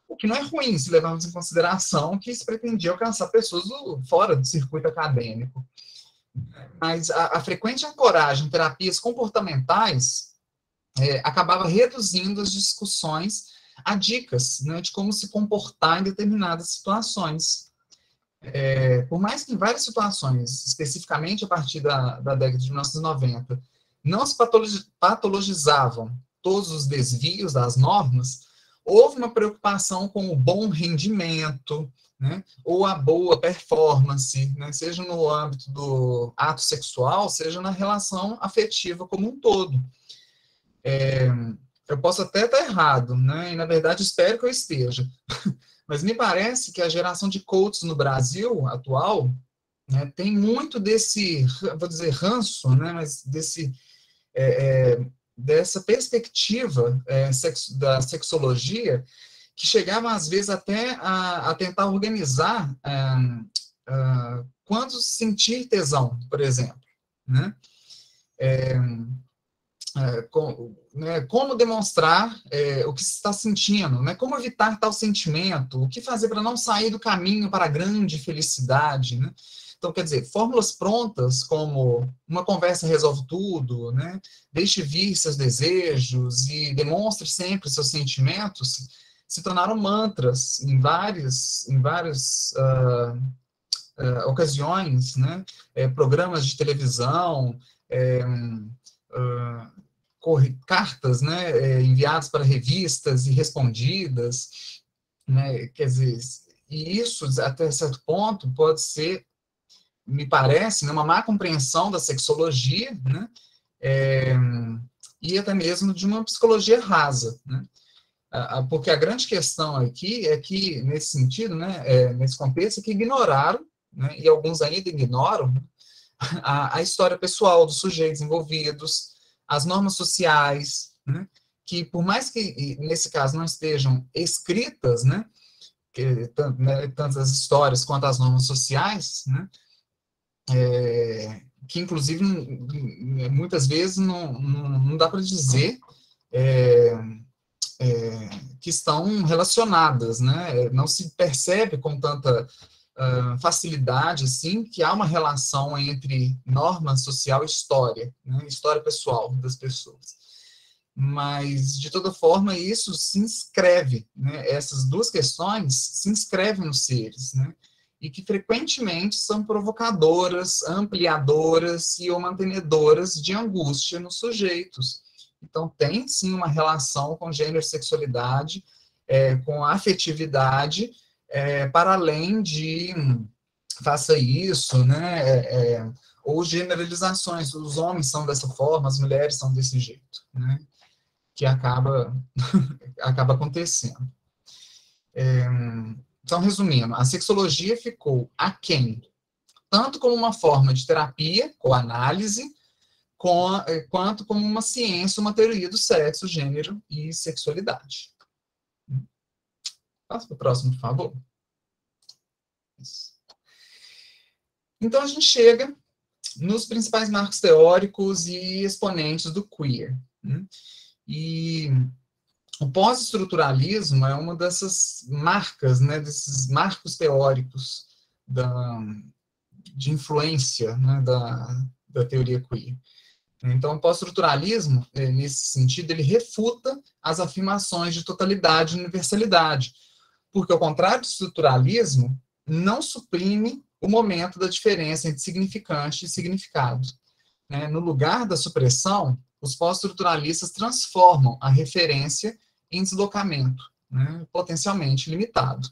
O que não é ruim, se levarmos em consideração que se pretendia alcançar pessoas fora do circuito acadêmico. Mas a frequente ancoragem em terapias comportamentais acabava reduzindo as discussões a dicas, né, de como se comportar em determinadas situações. Por mais que em várias situações, especificamente a partir da década de 1990, não se patologizavam todos os desvios das normas, houve uma preocupação com o bom rendimento, né, ou a boa performance, né, seja no âmbito do ato sexual, seja na relação afetiva como um todo. Eu posso até estar errado, né, e na verdade espero que eu esteja, mas me parece que a geração de coaches no Brasil atual, né, tem muito desse, vou dizer ranço, né, mas dessa perspectiva da sexologia, que chegava às vezes até a tentar organizar quando sentir tesão, por exemplo, né? Como demonstrar o que se está sentindo, né? Como evitar tal sentimento, o que fazer para não sair do caminho para a grande felicidade, né? Então, quer dizer, fórmulas prontas, como uma conversa resolve tudo, né? Deixe vir seus desejos e demonstre sempre seus sentimentos, se tornaram mantras em várias ocasiões, né? Programas de televisão, cartas, né? Enviadas para revistas e respondidas, né? Quer dizer, e isso, até certo ponto, pode ser, me parece, uma má compreensão da sexologia, né? E até mesmo de uma psicologia rasa, né? Porque a grande questão aqui é que, nesse sentido, né, nesse contexto, é que ignoraram, né, e alguns ainda ignoram, a história pessoal dos sujeitos envolvidos, as normas sociais, né, que, por mais que, nesse caso, não estejam escritas, né, tanto as histórias quanto as normas sociais, né, que, inclusive, muitas vezes não dá para dizer que estão relacionadas, né? Não se percebe com tanta facilidade, assim, que há uma relação entre norma social e história, né? História pessoal das pessoas. Mas, de toda forma, isso se inscreve, né? Essas duas questões se inscrevem nos seres, né? E que frequentemente são provocadoras, ampliadoras e ou mantenedoras de angústia nos sujeitos. Então, tem, sim, uma relação com gênero e sexualidade, com a afetividade, para além de faça isso, né, ou generalizações, os homens são dessa forma, as mulheres são desse jeito, né? Que acaba acontecendo. Então, resumindo, a sexologia ficou aquém, tanto como uma forma de terapia, ou análise, quanto como uma ciência, uma teoria do sexo, gênero e sexualidade. Passa para o próximo, por favor. Isso. Então, a gente chega nos principais marcos teóricos e exponentes do queer. Né? E o pós-estruturalismo é uma dessas marcas, né, desses marcos teóricos de influência, né, da teoria queer. Então, o pós-estruturalismo, nesse sentido, ele refuta as afirmações de totalidade e universalidade, porque, ao contrário do estruturalismo, não suprime o momento da diferença entre significante e significado. Né? No lugar da supressão, os pós-estruturalistas transformam a referência em deslocamento, né? Potencialmente limitado.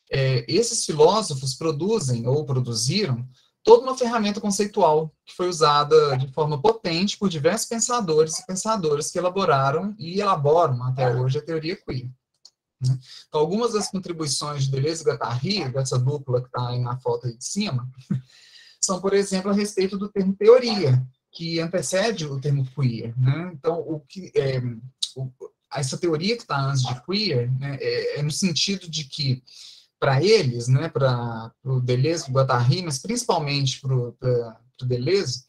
Esses filósofos produzem, ou produziram, toda uma ferramenta conceitual que foi usada de forma potente por diversos pensadores e pensadoras que elaboraram e elaboram até hoje a teoria queer. Né? Então, algumas das contribuições de Deleuze e Guattari, dessa dupla que está aí na foto aí de cima, são, por exemplo, a respeito do termo teoria, que antecede o termo queer. Né? Então, essa teoria que está antes de queer, né, é no sentido de que, para eles, né, para o Deleuze e o Guattari, mas principalmente para o Deleuze,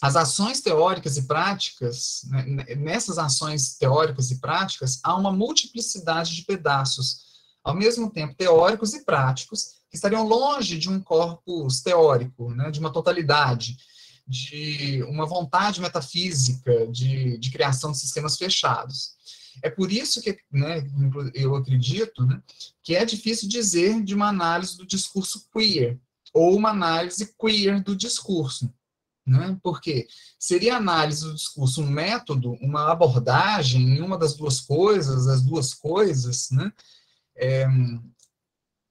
as ações teóricas e práticas, né, nessas ações teóricas e práticas, há uma multiplicidade de pedaços, ao mesmo tempo teóricos e práticos, que estariam longe de um corpus teórico, né, de uma totalidade, de uma vontade metafísica de criação de sistemas fechados. É por isso que, né, eu acredito, né, que é difícil dizer de uma análise do discurso queer, ou uma análise queer do discurso. Né? Porque seria a análise do discurso um método, uma abordagem em uma das duas coisas, as duas coisas, né?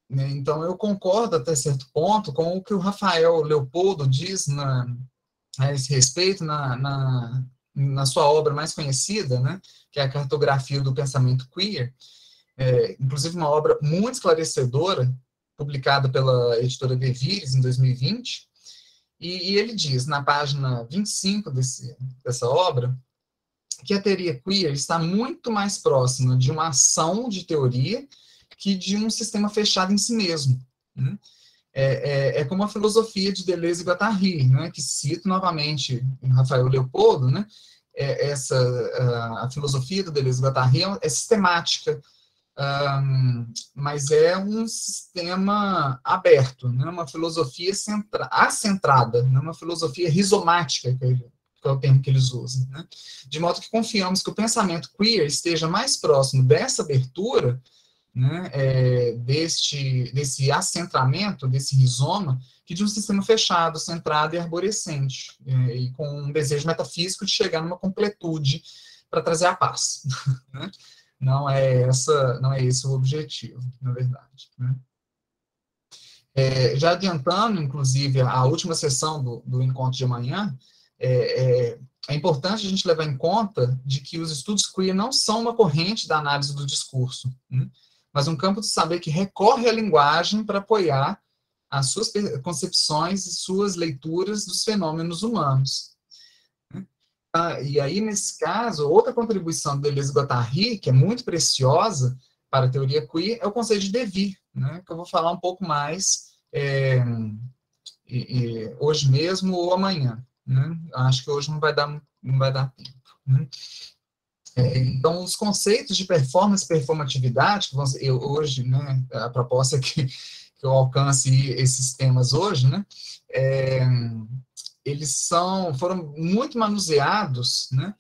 Então, eu concordo até certo ponto com o que o Rafael Leopoldo diz a esse respeito na sua obra mais conhecida, né? Que é a Cartografia do Pensamento Queer, inclusive uma obra muito esclarecedora, publicada pela editora Devires em 2020, e ele diz, na página 25 dessa obra, que a teoria queer está muito mais próxima de uma ação de teoria que de um sistema fechado em si mesmo. Né? Como a filosofia de Deleuze e Guattari, né, que cito novamente Rafael Leopoldo, né, a filosofia do Deleuze e Guattari é sistemática, mas é um sistema aberto, né? Uma filosofia acentrada, né? Uma filosofia rizomática, que é o termo que eles usam. Né? De modo que confiamos que o pensamento queer esteja mais próximo dessa abertura, né? Desse acentramento, desse rizoma, que de um sistema fechado, centrado e arborescente, e com um desejo metafísico de chegar numa completude para trazer a paz. Né? Não é esse o objetivo, na verdade. Né? Já adiantando, inclusive, a última sessão do encontro de amanhã, é importante a gente levar em conta de que os estudos queer não são uma corrente da análise do discurso, né? Mas um campo de saber que recorre à linguagem para apoiar as suas concepções e suas leituras dos fenômenos humanos. E aí, nesse caso, outra contribuição do Deleuze e Guattari, que é muito preciosa para a teoria queer, é o conceito de devir, né, que eu vou falar um pouco mais hoje mesmo ou amanhã. Né? Acho que hoje não vai dar tempo. Né? Então, os conceitos de performance e performatividade, que hoje, né, a proposta é que eu alcance esses temas hoje, né, eles foram muito manuseados, né,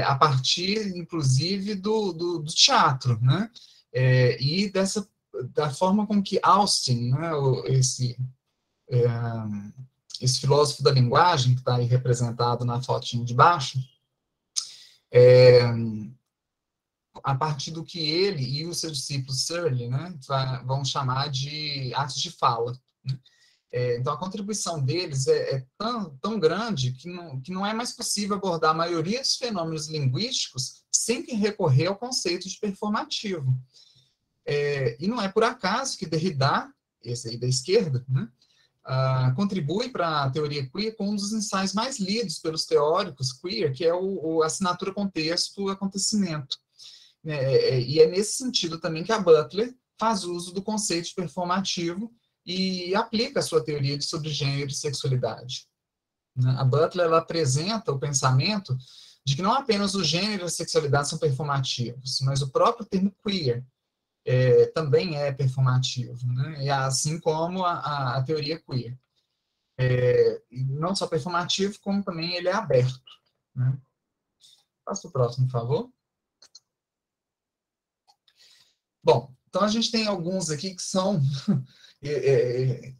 a partir, inclusive, do teatro, né, e da forma com que Austin, né, esse filósofo da linguagem, que está aí representado na fotinho de baixo, a partir do que ele e o seu discípulo Searle, né, vão chamar de atos de fala. Né? Então, a contribuição deles é tão grande que não é mais possível abordar a maioria dos fenômenos linguísticos sem que recorrer ao conceito de performativo. E não é por acaso que Derrida, esse aí da esquerda, né, contribui para a teoria queer com um dos ensaios mais lidos pelos teóricos queer, que é a assinatura contexto-acontecimento. E é nesse sentido também que a Butler faz uso do conceito de performativo e aplica a sua teoria sobre gênero e sexualidade. A Butler ela apresenta o pensamento de que não apenas o gênero e a sexualidade são performativos, mas o próprio termo queer também é performativo, né? E assim como a teoria queer. Não só performativo, como também ele é aberto. Né? Passa o próximo, por favor. Bom, então a gente tem alguns aqui que são...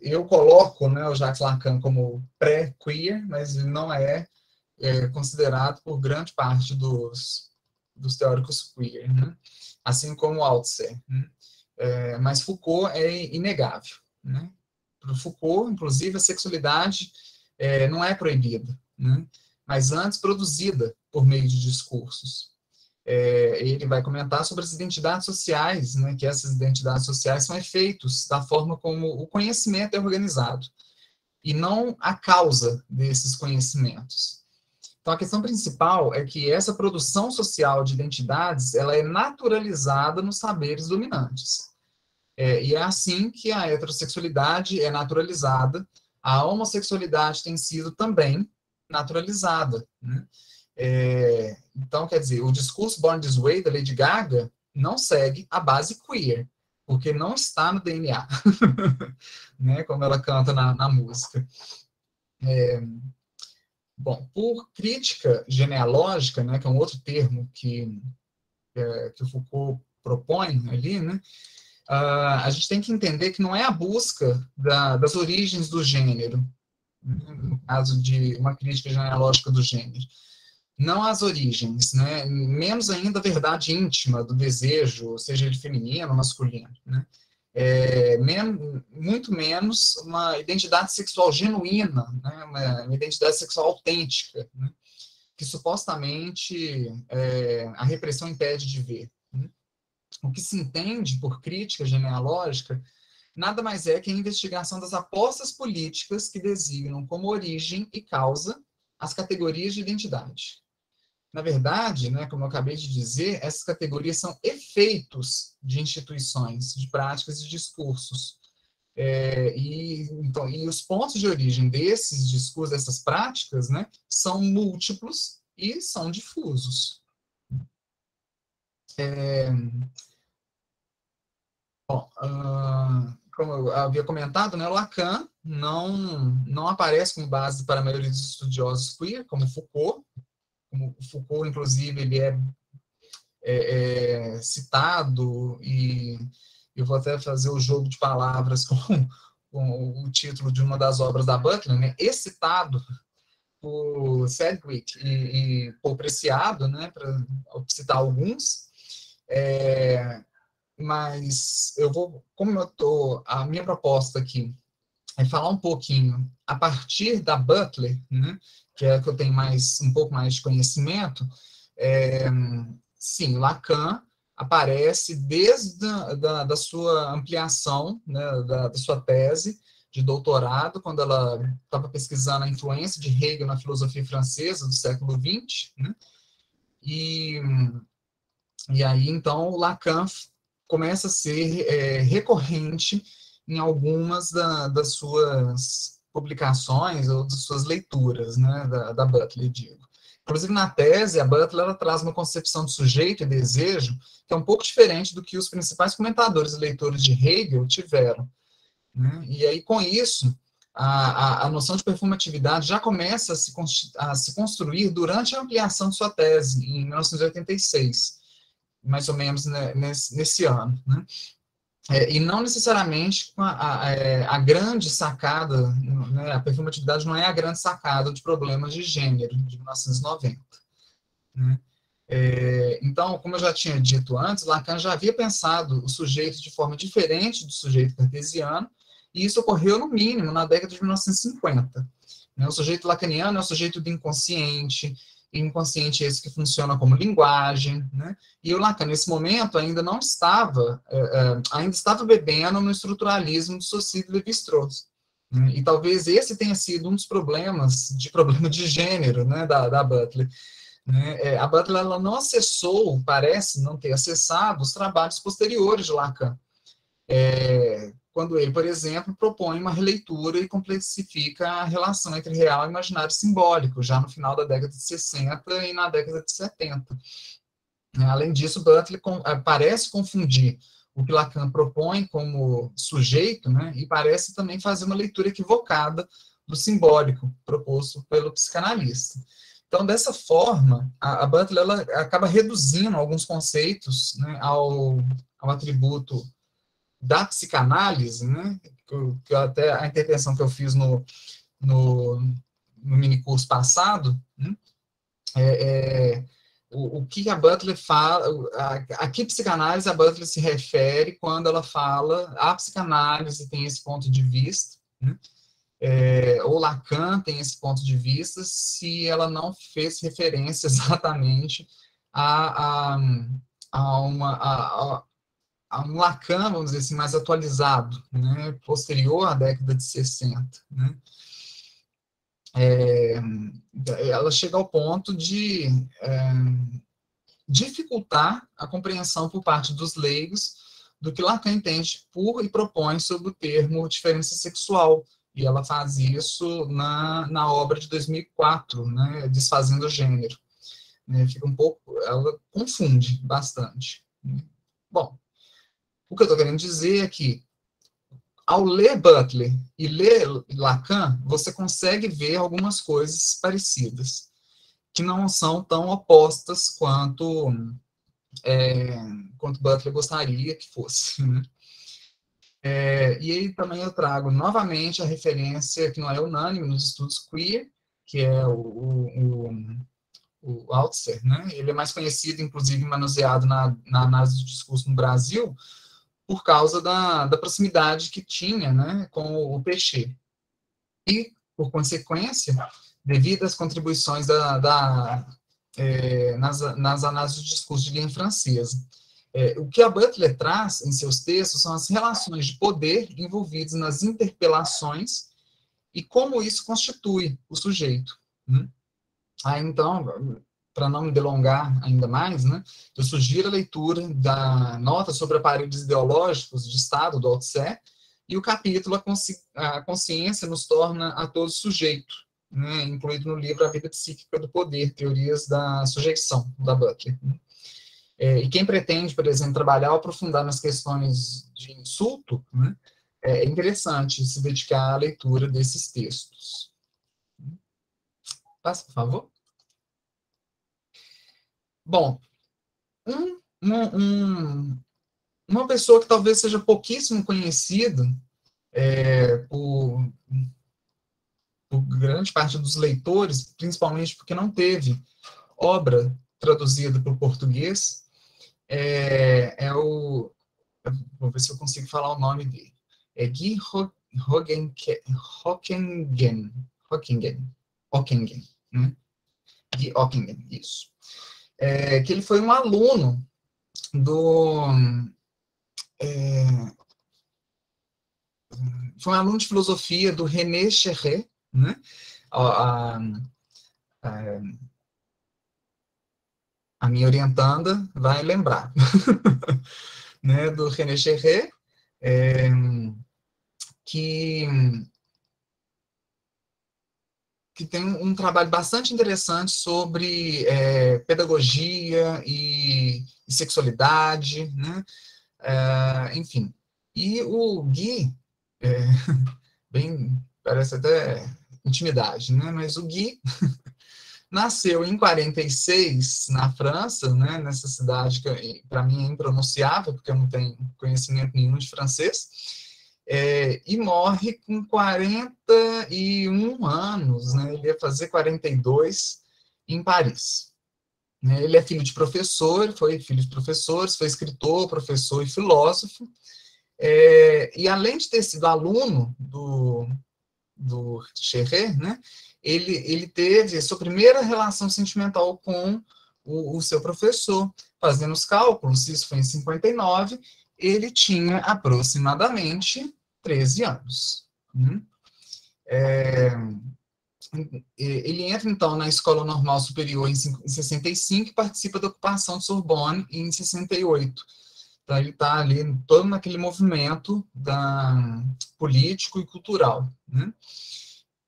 eu coloco, né, o Jacques Lacan como pré-queer, mas ele não é considerado por grande parte dos teóricos queer, né? Assim como Althusser. Né? Mas Foucault é inegável. Né? Para Foucault, inclusive, a sexualidade não é proibida, né? Mas antes produzida por meio de discursos. Ele vai comentar sobre as identidades sociais, né, que essas identidades sociais são efeitos da forma como o conhecimento é organizado, e não a causa desses conhecimentos. Então, a questão principal é que essa produção social de identidades ela é naturalizada nos saberes dominantes. E é assim que a heterossexualidade é naturalizada, a homossexualidade tem sido também naturalizada, né? Então, quer dizer, o discurso Born This Way, da Lady Gaga, não segue a base queer, porque não está no DNA, né, como ela canta na música. Bom, por crítica genealógica, né, que é um outro termo que o Foucault propõe ali, né, a gente tem que entender que não é a busca das origens do gênero, no caso de uma crítica genealógica do gênero, não as origens, né? Menos ainda a verdade íntima do desejo, seja ele feminino ou masculino, né? Muito menos uma identidade sexual genuína, né? Uma identidade sexual autêntica, né? Que supostamente a repressão impede de ver. Né? O que se entende por crítica genealógica nada mais é que a investigação das apostas políticas que designam como origem e causa as categorias de identidade. Na verdade, né, como eu acabei de dizer, essas categorias são efeitos de instituições, de práticas e discursos. E os pontos de origem desses discursos, dessas práticas, né, são múltiplos e são difusos. Como eu havia comentado, né, Lacan não aparece como base para a maioria dos estudiosos queer, como Foucault. Como Foucault, inclusive, ele é citado, e eu vou até fazer o jogo de palavras com o título de uma das obras da Butler, né, excitado por Sedgwick e por Preciado, né, para citar alguns, mas a minha proposta aqui é falar um pouquinho a partir da Butler, né, que é a que eu tenho um pouco mais de conhecimento. Sim, Lacan aparece desde da sua ampliação, né, da sua tese de doutorado, quando ela estava pesquisando a influência de Hegel na filosofia francesa do século XX, né, e aí, então, Lacan começa a ser recorrente em algumas das suas publicações ou das suas leituras, né, da Butler, digo. Inclusive, na tese, a Butler ela traz uma concepção de sujeito e desejo que é um pouco diferente do que os principais comentadores e leitores de Hegel tiveram. Né? E aí, com isso, a noção de performatividade já começa a se construir durante a ampliação de sua tese, em 1986, mais ou menos, né, nesse ano. Né? E não necessariamente a grande sacada, né, a performatividade não é a grande sacada de problemas de gênero, de 1990. Né? Então, como eu já tinha dito antes, Lacan já havia pensado o sujeito de forma diferente do sujeito cartesiano, e isso ocorreu, no mínimo, na década de 1950. Né? O sujeito lacaniano é o sujeito do inconsciente, e inconsciente é esse que funciona como linguagem, né? E o Lacan, nesse momento, ainda estava bebendo no estruturalismo do Saussure e Lévi-Strauss. Né? E talvez esse tenha sido um dos problema de gênero, né, da Butler. Né? A Butler, ela não acessou, parece não ter acessado, os trabalhos posteriores de Lacan. Quando ele, por exemplo, propõe uma releitura e complexifica a relação entre real e imaginário simbólico, já no final da década de 60 e na década de 70. Além disso, Butler parece confundir o que Lacan propõe como sujeito, né, e parece também fazer uma leitura equivocada do simbólico proposto pelo psicanalista. Então, dessa forma, a Butler ela acaba reduzindo alguns conceitos, né, ao atributo da psicanálise, né, que até a intervenção que eu fiz no minicurso passado, né, o que a Butler fala, a que psicanálise a Butler se refere quando ela fala a psicanálise tem esse ponto de vista, né, ou Lacan tem esse ponto de vista, se ela não fez referência exatamente a um Lacan, vamos dizer assim, mais atualizado, né, posterior à década de 60. Né. Ela chega ao ponto de dificultar a compreensão por parte dos leigos do que Lacan entende por e propõe sobre o termo diferença sexual. E ela faz isso na obra de 2004, né, Desfazendo o Gênero. Né, ela confunde bastante. Né. Bom, o que eu estou querendo dizer é que, ao ler Butler e ler Lacan, você consegue ver algumas coisas parecidas, que não são tão opostas quanto Butler gostaria que fosse. Né? E aí também eu trago novamente a referência que não é unânime nos estudos queer, que é o Althusser, né? Ele é mais conhecido, inclusive, manuseado na análise do discurso no Brasil, por causa da proximidade que tinha, né, com o Péchet. E, por consequência, devido às contribuições nas análises do discurso de linha francesa. O que a Butler traz em seus textos são as relações de poder envolvidas nas interpelações e como isso constitui o sujeito. Né? Então, para não me delongar ainda mais, né, eu sugiro a leitura da nota sobre aparelhos ideológicos de Estado, do Althusser, e o capítulo A Consciência nos torna a todos sujeito, né, incluído no livro A Vida Psíquica do Poder, Teorias da Sujeição, da Butler. E quem pretende, por exemplo, trabalhar ou aprofundar nas questões de insulto, né, é interessante se dedicar à leitura desses textos. Passa, por favor. Bom, uma pessoa que talvez seja pouquíssimo conhecida por grande parte dos leitores, principalmente porque não teve obra traduzida para o português, vou ver se eu consigo falar o nome dele. É Guy Ockingen, né? Guy Ockingen, isso. Que ele foi um aluno foi um aluno de filosofia do René Chéré, né? A minha orientanda vai lembrar, né? Do René Chéré, que tem um trabalho bastante interessante sobre pedagogia e sexualidade, né? Enfim. E o Guy, parece até intimidade, né? Mas o Guy nasceu em 46, na França, né? Nessa cidade que, para mim, é impronunciável, porque eu não tenho conhecimento nenhum de francês, e morre com 41 anos, né? Ele ia fazer 42 em Paris. Ele é filho de professor, foi filho de professores, foi escritor, professor e filósofo. E além de ter sido aluno do Scherrer, né, ele teve a sua primeira relação sentimental com o seu professor. Fazendo os cálculos, isso foi em 59, ele tinha aproximadamente 13 anos. Ele entra, então, na Escola Normal Superior em 65 e participa da ocupação de Sorbonne em 68. Então, ele está ali todo naquele movimento político e cultural.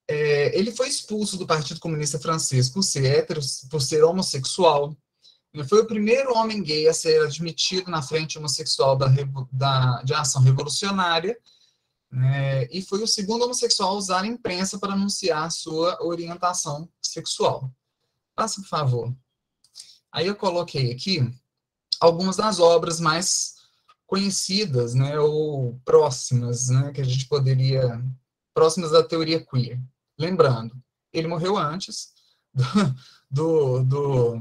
Ele foi expulso do Partido Comunista Francês por ser homossexual. Ele foi o primeiro homem gay a ser admitido na frente homossexual de ação revolucionária, e foi o segundo homossexual a usar a imprensa para anunciar sua orientação sexual. Passa, por favor. Aí eu coloquei aqui algumas das obras mais conhecidas, né, ou próximas, né, que a gente poderia... próximas da teoria queer. Lembrando, ele morreu antes do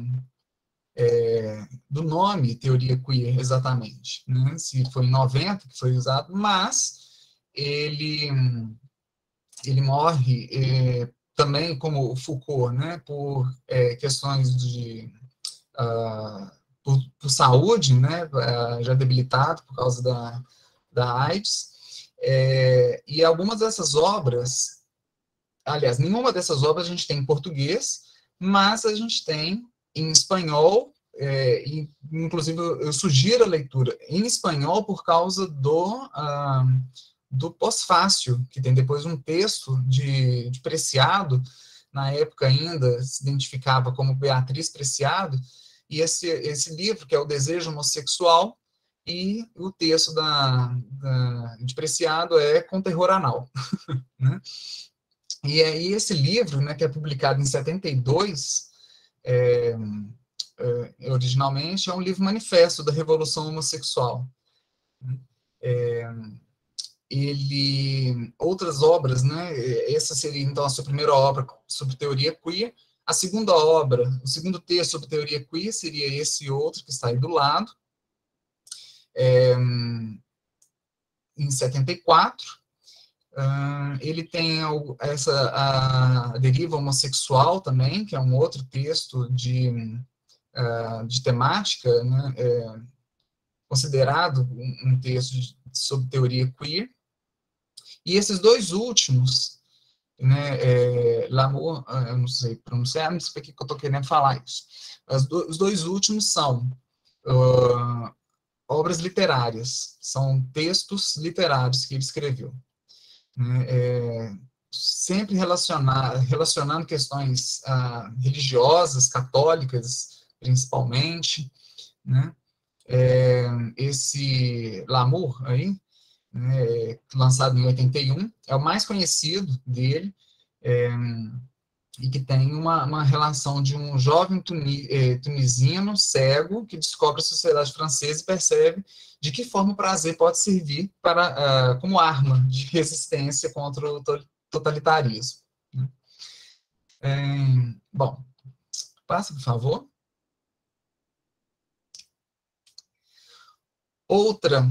nome teoria queer, exatamente, né? Se foi em 90 que foi usado, mas ele morre também, como o Foucault, né, por questões de... por saúde, né, já debilitado por causa da AIDS, e algumas dessas obras, aliás, nenhuma dessas obras a gente tem em português, mas a gente tem em espanhol, e, inclusive, eu sugiro a leitura em espanhol por causa do pós-fácil, que tem depois um texto de Preciado, na época ainda se identificava como Beatriz Preciado, e esse livro, que é O Desejo Homossexual, e o texto de Preciado é Com Terror Anal. Né? E aí esse livro, né, que é publicado em 72, originalmente, é um livro manifesto da Revolução Homossexual. Outras obras, né, essa seria, então, a sua primeira obra sobre teoria queer. A segunda obra, o segundo texto sobre teoria queer seria esse outro, que está aí do lado, em 74. Ele tem a deriva homossexual também, que é um outro texto de temática, né, considerado um texto sobre teoria queer. E esses dois últimos, né, L'amour, eu não sei pronunciar, não sei por que eu estou querendo falar isso. Os dois últimos são obras literárias, são textos literários que ele escreveu. Sempre relacionando questões religiosas, católicas, principalmente, né? Esse L'amour aí, né, lançado em 81, é o mais conhecido dele, e que tem uma relação de um jovem tunisino cego que descobre a sociedade francesa e percebe de que forma o prazer pode servir como arma de resistência contra o totalitarismo. Bom, passa, por favor. Outra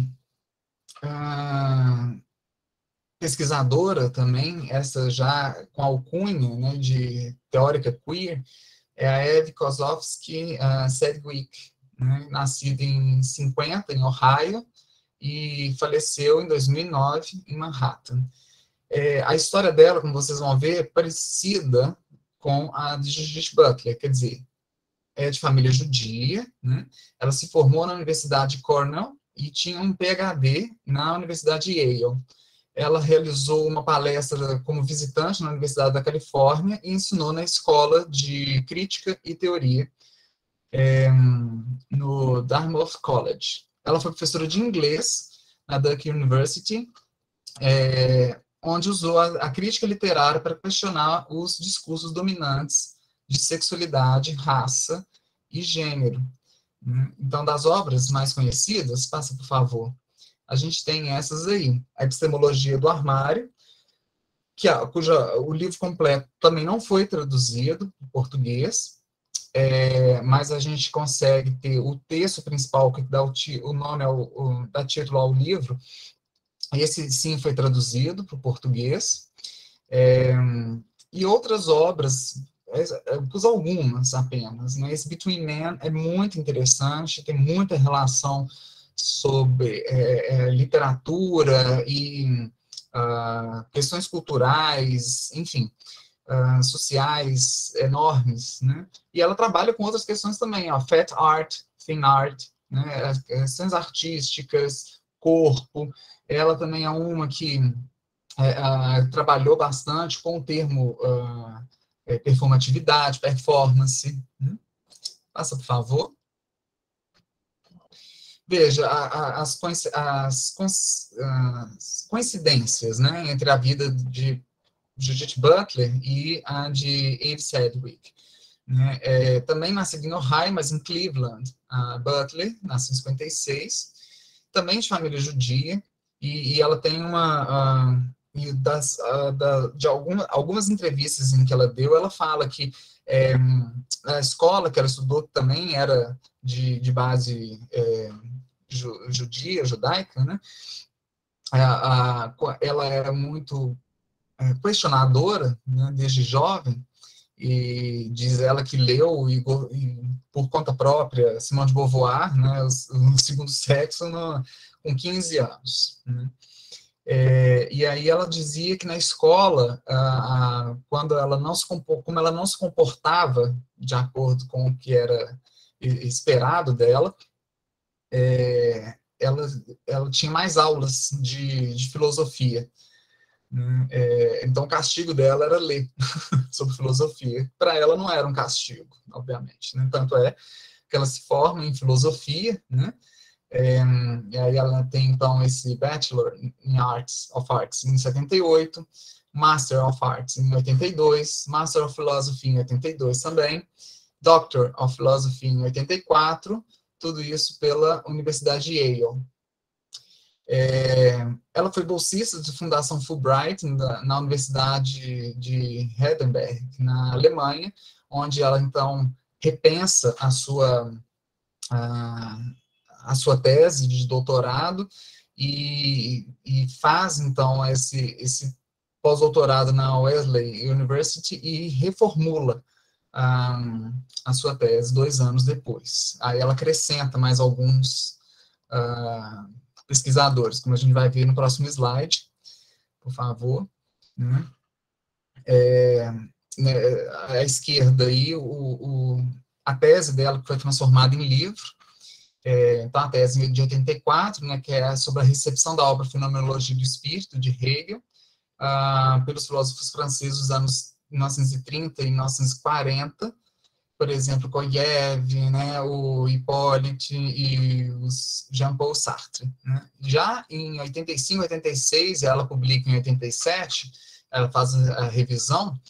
pesquisadora também, essa já com alcunha, né, de teórica queer, é a Eve Kosofsky Sedgwick, né, nascida em 50, em Ohio, e faleceu em 2009, em Manhattan. A história dela, como vocês vão ver, é parecida com a de Judith Butler, quer dizer, é de família judia, né? Ela se formou na Universidade de Cornell e tinha um PhD na Universidade de Yale. Ela realizou uma palestra como visitante na Universidade da Califórnia e ensinou na Escola de Crítica e Teoria, no Dartmouth College. Ela foi professora de inglês na Duke University, onde usou a crítica literária para questionar os discursos dominantes de sexualidade, raça e gênero. Então, das obras mais conhecidas, passa, por favor, a gente tem essas aí. A Epistemologia do Armário, cuja o livro completo também não foi traduzido para português, mas a gente consegue ter o texto principal, que dá o nome, dá título ao livro, esse, sim, foi traduzido para o português. E outras obras, pus algumas apenas, né? Esse Between Men é muito interessante, tem muita relação sobre literatura e questões culturais, enfim, sociais enormes, né? E ela trabalha com outras questões também, ó, fat art, thin art, né? As questões artísticas, corpo. Ela também é uma que trabalhou bastante com o termo performatividade, performance. Né? Passa, por favor. Veja, as coincidências, né, entre a vida de Judith Butler e a de Eve Sedgwick. Né? Também nascida em Ohio, mas em Cleveland. A Butler nasceu em 56, também de família judia, e ela tem de algumas entrevistas em que ela deu, ela fala que a escola que ela estudou também era de base judia, judaica, né? Ela era muito questionadora, né, desde jovem, e diz ela que leu, por conta própria, Simone de Beauvoir, né, o Segundo Sexo, com 15 anos. Né? E aí ela dizia que na escola, quando ela não se como ela não se comportava de acordo com o que era esperado dela, ela tinha mais aulas de filosofia. Então, o castigo dela era ler sobre filosofia. Para ela, não era um castigo, obviamente. Né? Tanto é que ela se forma em filosofia, né? E aí ela tem, então, esse Bachelor in Arts of Arts em 78, Master of Arts em 82, Master of Philosophy em 82 também, Doctor of Philosophy em 84, tudo isso pela Universidade de Yale. Ela foi bolsista de Fundação Fulbright na Universidade de Heidelberg, na Alemanha, onde ela, então, repensa a sua tese de doutorado e faz, então, esse pós-doutorado na Wellesley University e reformula a sua tese 2 anos depois. Aí ela acrescenta mais alguns pesquisadores, como a gente vai ver no próximo slide, por favor. Né? À esquerda aí, a tese dela que foi transformada em livro, então a tese de 84, né, que é sobre a recepção da obra Fenomenologia do Espírito, de Hegel, pelos filósofos franceses dos anos 1930 e 1940, por exemplo, Koyev, né, o Hippolyte e os Jean-Paul Sartre. Né? Já em 85, 86, ela publica em 87, ela faz a revisão,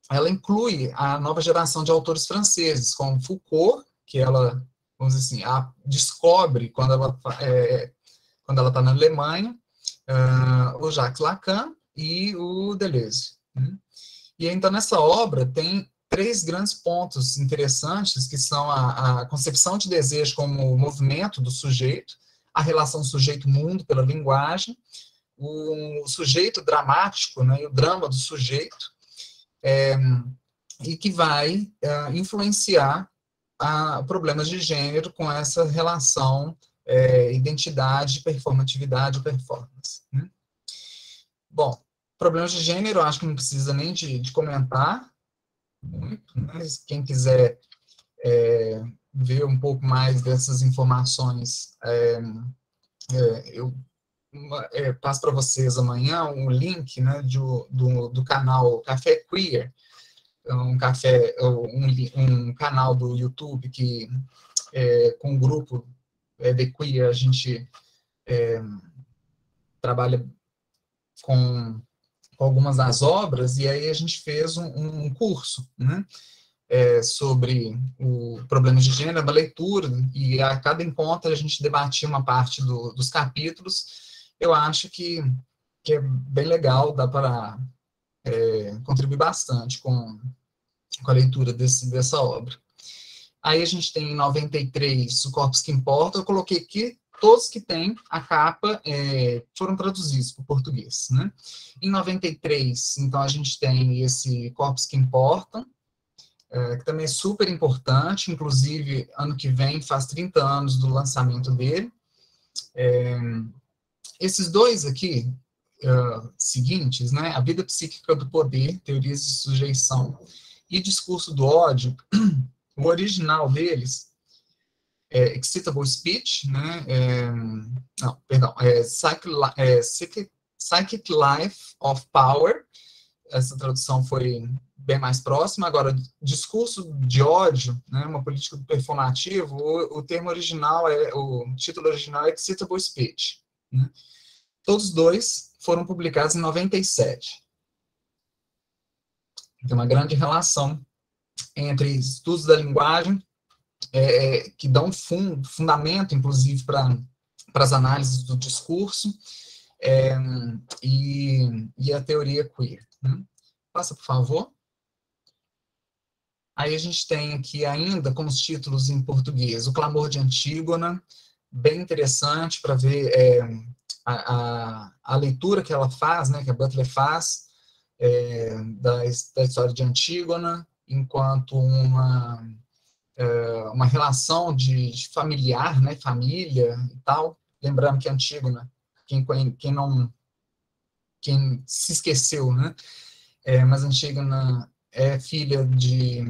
ela inclui a nova geração de autores franceses, como Foucault, que ela, vamos dizer assim, descobre quando ela está na Alemanha, o Jacques Lacan e o Deleuze. Né? E então, nessa obra, tem 3 grandes pontos interessantes, que são a concepção de desejo como movimento do sujeito, a relação sujeito-mundo pela linguagem, o sujeito dramático, né, e o drama do sujeito, e que vai influenciar problemas de gênero com essa relação identidade, performatividade e performance. Né? Bom, problemas de gênero, eu acho que não precisa nem de comentar muito, mas quem quiser ver um pouco mais dessas informações, eu passo para vocês amanhã um link, né, do canal Café Queer, um canal do YouTube que, com o grupo de Queer, a gente trabalha com algumas das obras, e aí a gente fez um curso, né, sobre o problema de gênero, uma leitura, e a cada encontro a gente debatia uma parte dos capítulos. Eu acho que é bem legal, dá para contribuir bastante com a leitura dessa obra. Aí a gente tem em 93 o Corpos que Importam, eu coloquei aqui todos que têm a capa foram traduzidos para o português, né? Em 93, então, a gente tem esse Corpos que Importam, que também é super importante, inclusive, ano que vem faz 30 anos do lançamento dele. Esses dois aqui, seguintes, né, A Vida Psíquica do Poder, Teorias de Sujeição e Discurso do Ódio, o original deles é Excitable Speech, né, Psychic Life of Power, essa tradução foi bem mais próxima. Agora, discurso de ódio, né, uma política do performativo, o termo original, o título original é Excitable Speech. Né? Todos dois foram publicados em 97. Tem uma grande relação entre estudos da linguagem, que dão fundamento, inclusive, para as análises do discurso, e a teoria queer. Né? Passa, por favor. Aí a gente tem aqui ainda, com os títulos em português, O Clamor de Antígona, bem interessante para ver a leitura que ela faz, né, que a Butler faz, da história de Antígona, enquanto uma relação de familiar, né, família e tal. Lembrando que Antígona, quem se esqueceu, né, mas Antígona é filha de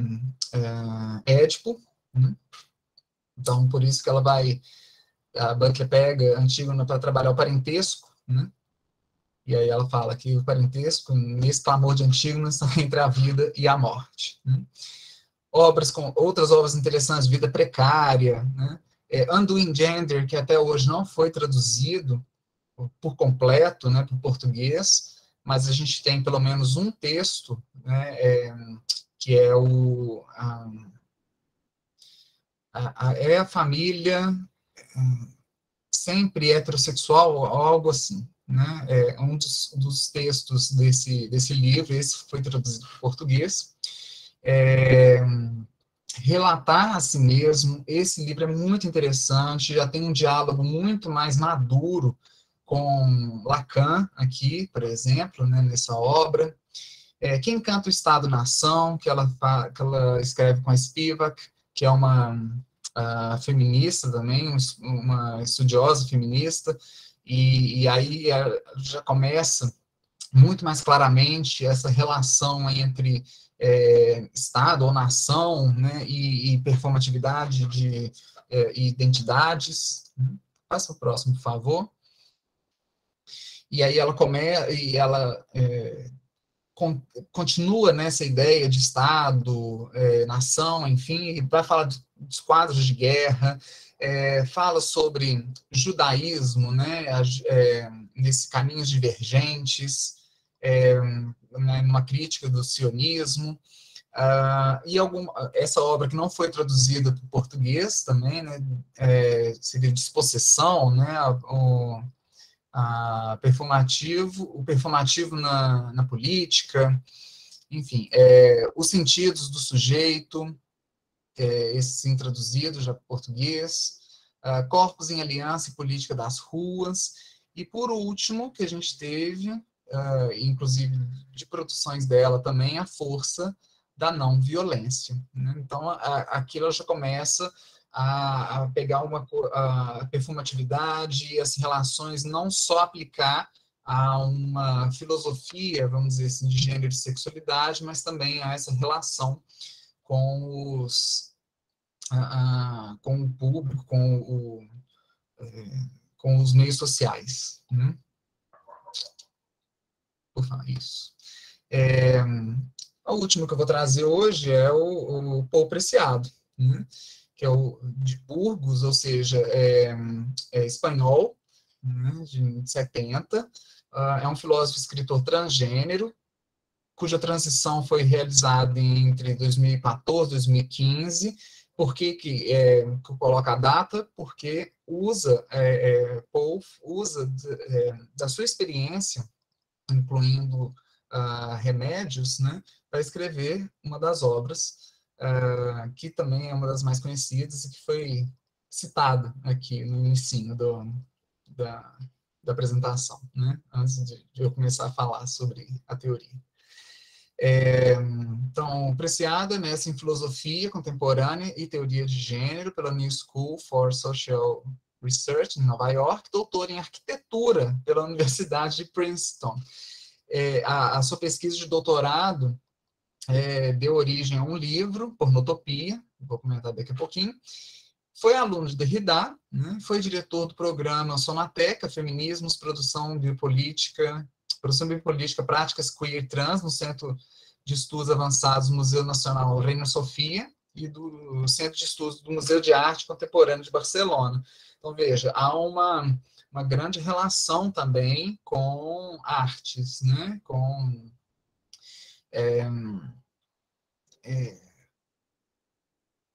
Édipo, né? Então, por isso que a Butler pega Antígona para trabalhar o parentesco, né? E aí ela fala que o parentesco, nesse clamor de Antígona, está entre a vida e a morte. Né? Outras obras interessantes, Vida Precária, né? Undoing Gender, que até hoje não foi traduzido por completo, né, para o português, mas a gente tem pelo menos um texto, né, que é a família sempre heterossexual, algo assim. Né? Um dos textos desse livro, esse foi traduzido para o português. Relatar a si mesmo, esse livro é muito interessante, já tem um diálogo muito mais maduro com Lacan aqui, por exemplo, né, nessa obra. Quem Canta o Estado-Nação, que ela escreve com a Spivak, que é uma feminista também, uma estudiosa feminista, e aí já começa muito mais claramente essa relação entre Estado ou nação, né, e performatividade de identidades. Passa para o próximo, por favor. E aí ela continua nessa ideia de Estado, nação, enfim, vai falar dos quadros de guerra, fala sobre judaísmo, né, nesses caminhos divergentes, numa crítica do sionismo, e essa obra que não foi traduzida para o português também, né, seria Dispossessão, né, o performativo na política, enfim, os sentidos do sujeito, esse sim traduzido já para o português, Corpos em Aliança e Política das Ruas, e por último, que a gente teve, inclusive de produções dela também, A Força da Não Violência. Né? Então, aqui ela já começa a pegar a performatividade e as relações, não só aplicar a uma filosofia, vamos dizer assim, de gênero e sexualidade, mas também a essa relação com com o público, com os meios sociais. Né? Por falar isso. A última que eu vou trazer hoje é o Paul Preciado, né? Que é o de Burgos, ou seja, espanhol, né, de 70. É um filósofo e escritor transgênero, cuja transição foi realizada entre 2014 e 2015. Por que eu coloco a data? Porque Paul usa da sua experiência, incluindo remédios, né, para escrever uma das obras, que também é uma das mais conhecidas e que foi citado aqui no ensino da apresentação, né? Antes de eu começar a falar sobre a teoria. Então, Preciado é mestre em filosofia contemporânea e teoria de gênero pela New School for Social Research, em Nova York, doutor em arquitetura pela Universidade de Princeton. A sua pesquisa de doutorado deu origem a um livro, Pornotopia, vou comentar daqui a pouquinho. Foi aluno de Derrida, né? Foi diretor do programa Somateca, Feminismos, Produção Biopolítica, Práticas Queer Trans, no Centro de Estudos Avançados do Museu Nacional Reina Sofia e do Centro de Estudos do Museu de Arte Contemporânea de Barcelona. Então, veja, há uma grande relação também com artes, né?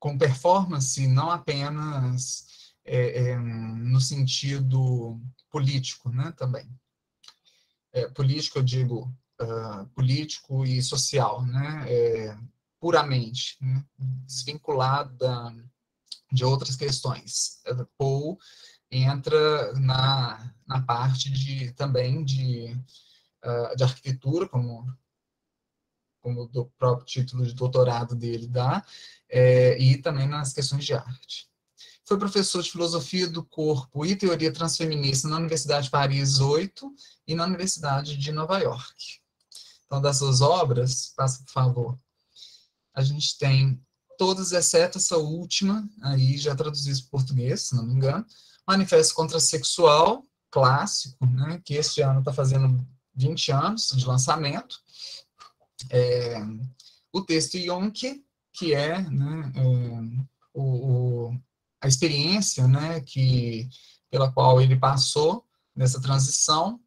Com performance, não apenas no sentido político, né, também. Político, eu digo, político e social, né, puramente, né, desvinculado de outras questões. Poe entra na parte também de arquitetura, como do próprio título de doutorado dele dá, e também nas questões de arte. Foi professor de filosofia do corpo e teoria transfeminista na Universidade de Paris 8 e na Universidade de Nova York. Então, das suas obras, passa por favor, a gente tem todas, exceto essa última, aí já traduzido para português, se não me engano, Manifesto Contrassexual, clássico, né, que este ano está fazendo 20 anos de lançamento. O texto Yonke, que é, né, a experiência, né, pela qual ele passou nessa transição.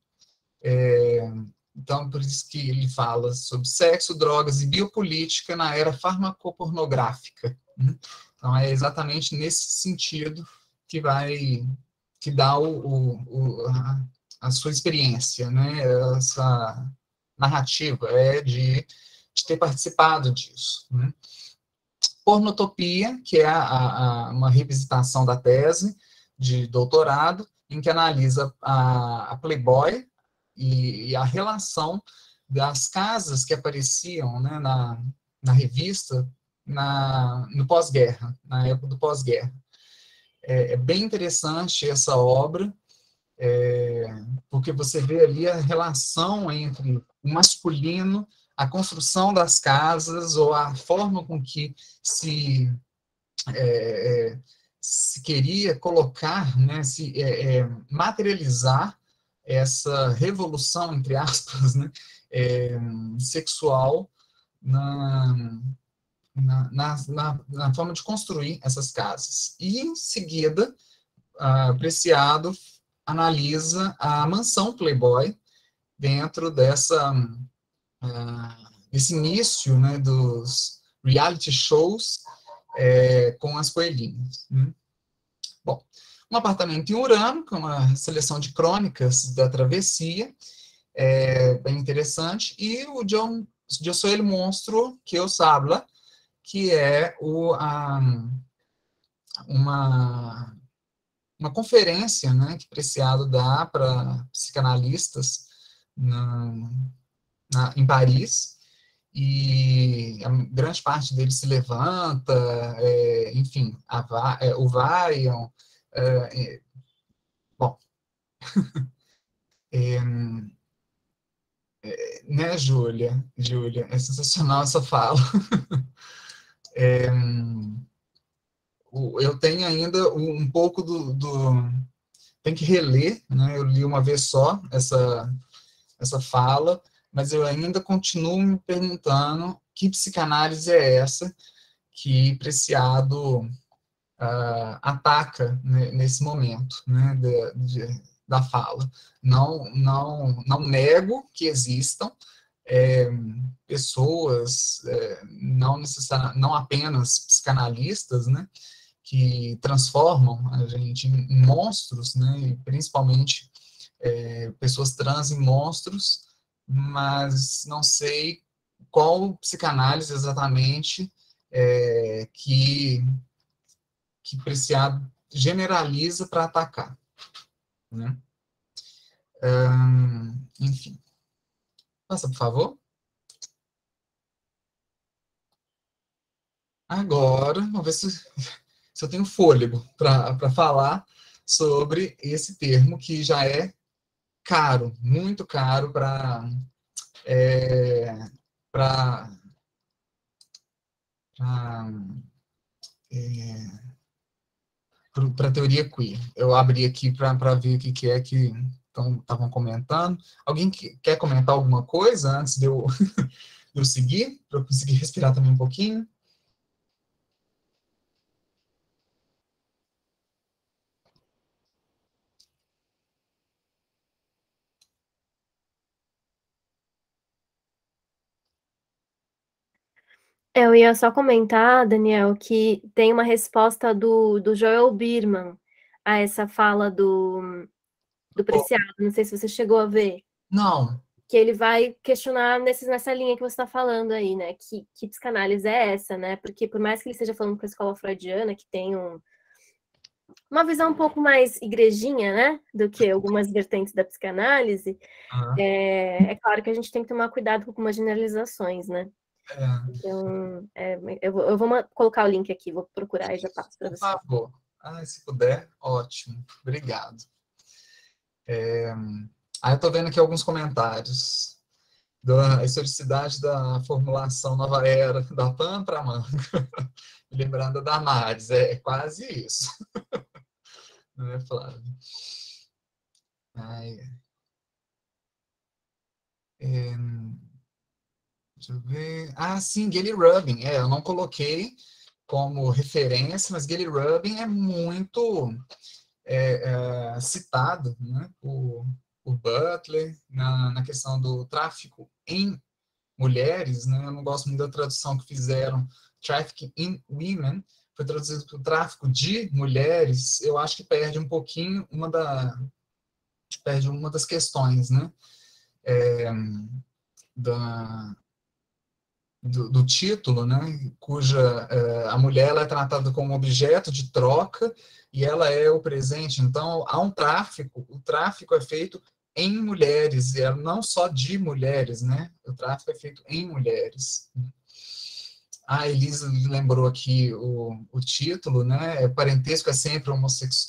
Então, por isso que ele fala sobre sexo, drogas e biopolítica na era farmacopornográfica, né? Então, é exatamente nesse sentido que dá a sua experiência, né? Essa narrativa de ter participado disso, né? Pornotopia, que é uma revisitação da tese de doutorado, em que analisa a Playboy e a relação das casas que apareciam, né, na revista no pós-guerra, na época do pós-guerra. É bem interessante essa obra, porque você vê ali a relação entre o masculino, a construção das casas, ou a forma com que se queria colocar, né, materializar essa revolução, entre aspas, né, sexual na forma de construir essas casas. E, em seguida, Preciado analisa a mansão Playboy dentro desse início, né, dos reality shows com as coelhinhas. Né? Bom, Um Apartamento em Urano, que é uma seleção de crônicas da travessia, bem interessante, e o Yo Soy el Monstruo que os habla, que é uma conferência, né, que Preciado dá para psicanalistas em Paris, e a grande parte deles se levanta, enfim, o Vaillant, bom, né, Júlia, é sensacional essa fala. Eu tenho ainda um pouco tem que reler, né, eu li uma vez só essa fala, mas eu ainda continuo me perguntando que psicanálise é essa que Preciado ataca, né, nesse momento, né, da fala. Não nego que existam pessoas, não apenas psicanalistas, né, que transformam a gente em monstros, né, e principalmente pessoas trans em monstros, mas não sei qual psicanálise exatamente que Preciado generaliza para atacar, né? Enfim. Passa, por favor. Agora, vamos ver se eu tenho fôlego para falar sobre esse termo que já é caro, muito caro para a teoria queer. Eu abri aqui para ver o que é que estavam comentando. Alguém quer comentar alguma coisa antes de eu, de eu seguir, para eu conseguir respirar também um pouquinho? Eu ia só comentar, Daniel, que tem uma resposta do Joel Birman a essa fala do Preciado. Não sei se você chegou a ver. Não. Que ele vai questionar nessa linha que você está falando aí, né? Que psicanálise é essa, né? Porque por mais que ele esteja falando com a escola freudiana, que tem uma visão um pouco mais igrejinha, né? Do que algumas vertentes da psicanálise, é claro que a gente tem que tomar cuidado com algumas generalizações, né? Então, eu vou colocar o link aqui, vou procurar e já passo para você. Por favor. Se puder, ótimo. Obrigado. Eu estou vendo aqui alguns comentários. Da historicidade da formulação nova era, da PAN para a manga. Lembrando da Damares, é quase isso. Não é, Flávio? Deixa eu ver. Sim, Gilly Rubin. Eu não coloquei como referência, mas Gilly Rubin é muito citado, né, por Butler na questão do tráfico em mulheres, né? Eu não gosto muito da tradução que fizeram, Trafficking in Women, foi traduzido para o tráfico de mulheres. Eu acho que perde um pouquinho perde uma das questões, né? Do título, né? Cuja a mulher ela é tratada como objeto de troca e ela é o presente. Então, há um tráfico. O tráfico é feito em mulheres, e não só de mulheres, né? O tráfico é feito em mulheres. A Elisa lembrou aqui o título, né? Parentesco é sempre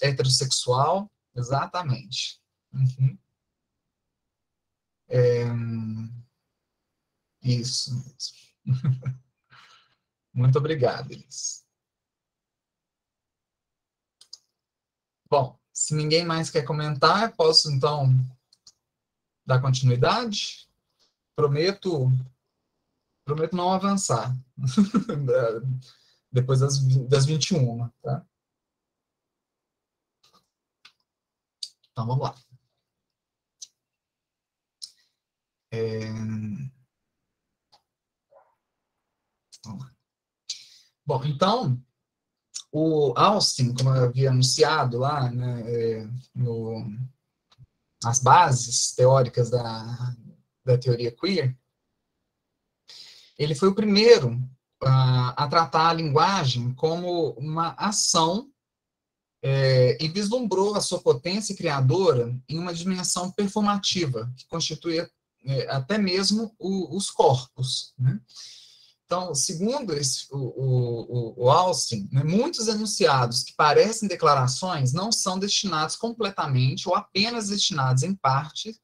heterossexual. Exatamente. Uhum. Isso mesmo. Muito obrigado, Elisa. Bom, se ninguém mais quer comentar, posso, então, dar continuidade? Prometo não avançar depois das 21, tá? Então, vamos lá. Vamos lá. Bom, então, o Austin, como eu havia anunciado lá, né, nas bases teóricas da teoria queer, ele foi o primeiro a tratar a linguagem como uma ação e vislumbrou a sua potência criadora em uma dimensão performativa, que constitui até mesmo os corpos, né? Então, segundo o Austin, né, muitos enunciados que parecem declarações não são destinados completamente ou apenas destinados em parte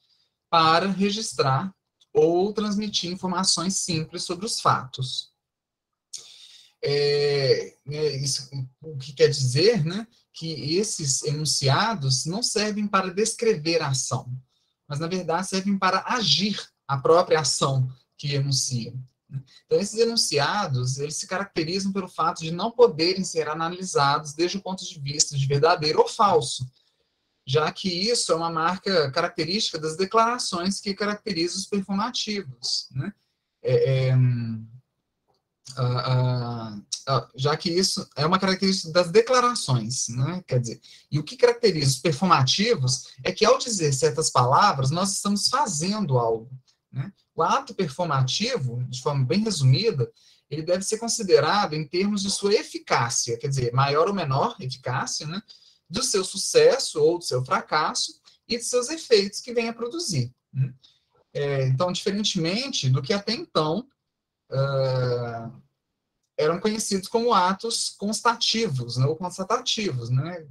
para registrar ou transmitir informações simples sobre os fatos. Isso, o que quer dizer, né, que esses enunciados não servem para descrever a ação, mas, na verdade, servem para agir a própria ação que enunciam. Então, esses enunciados, eles se caracterizam pelo fato de não poderem ser analisados desde o ponto de vista de verdadeiro ou falso, já que isso é uma marca característica das declarações que caracterizam os performativos, né? Já que isso é uma característica das declarações, né? Quer dizer, e o que caracteriza os performativos é que, ao dizer certas palavras, nós estamos fazendo algo, né? O ato performativo, de forma bem resumida, ele deve ser considerado em termos de sua eficácia, quer dizer, maior ou menor eficácia, né? do seu sucesso ou do seu fracasso e de seus efeitos que vem a produzir. Então, diferentemente do que até então eram conhecidos como atos constativos, né, ou constatativos, né?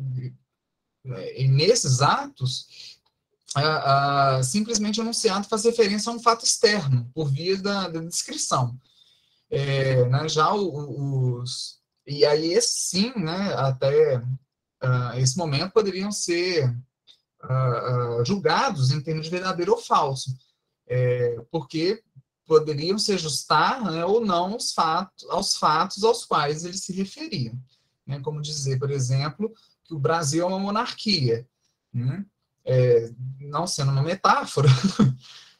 E nesses atos, simplesmente o enunciado faz referência a um fato externo, por via da descrição. Né, já e aí, esses sim, né, até esse momento, poderiam ser julgados em termos de verdadeiro ou falso, porque poderiam se ajustar, né, ou não aos fatos aos quais eles se referiam. Né, como dizer, por exemplo, que o Brasil é uma monarquia. Né? Não sendo uma metáfora,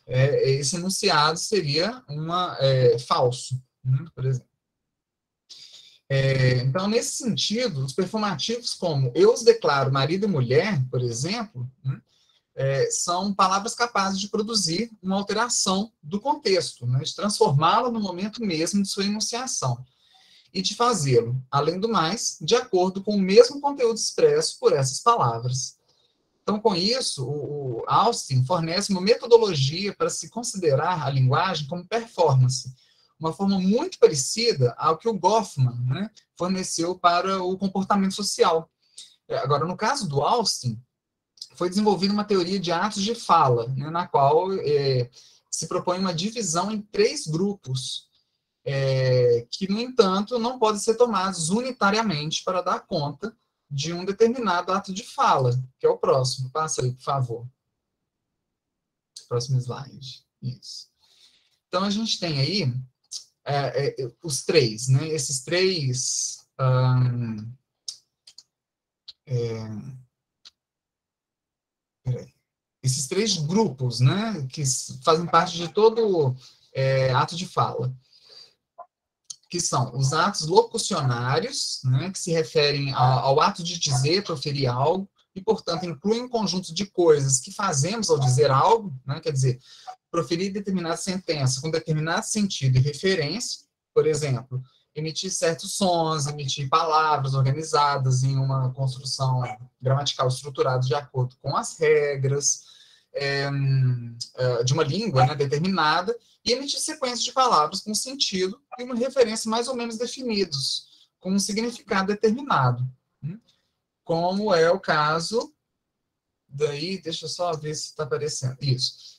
esse enunciado seria falso, né, por exemplo. Então, nesse sentido, os performativos como eu os declaro marido e mulher, por exemplo, né, são palavras capazes de produzir uma alteração do contexto, né, de transformá-lo no momento mesmo de sua enunciação, e de fazê-lo, além do mais, de acordo com o mesmo conteúdo expresso por essas palavras. Então, com isso, o Austin fornece uma metodologia para se considerar a linguagem como performance, uma forma muito parecida ao que o Goffman, né, forneceu para o comportamento social. Agora, no caso do Austin, foi desenvolvida uma teoria de atos de fala, né, na qual se propõe uma divisão em 3 grupos, que, no entanto, não podem ser tomados unitariamente para dar conta de um determinado ato de fala, que é o próximo. Passa aí, por favor. Próximo slide. Isso. Então, a gente tem aí os 3, né? Esses 3... esses 3 grupos, né, que fazem parte de todo ato de fala, que são os atos locucionários, né, que se referem ao ato de dizer, proferir algo, e, portanto, incluem um conjunto de coisas que fazemos ao dizer algo, né, quer dizer, proferir determinada sentença com determinado sentido e referência, por exemplo, emitir certos sons, emitir palavras organizadas em uma construção gramatical estruturada de acordo com as regras de uma língua, né, determinada, e emitir sequências de palavras com sentido e uma referência mais ou menos definidos, com um significado determinado. Como é o caso, daí, deixa eu só ver se está aparecendo, isso.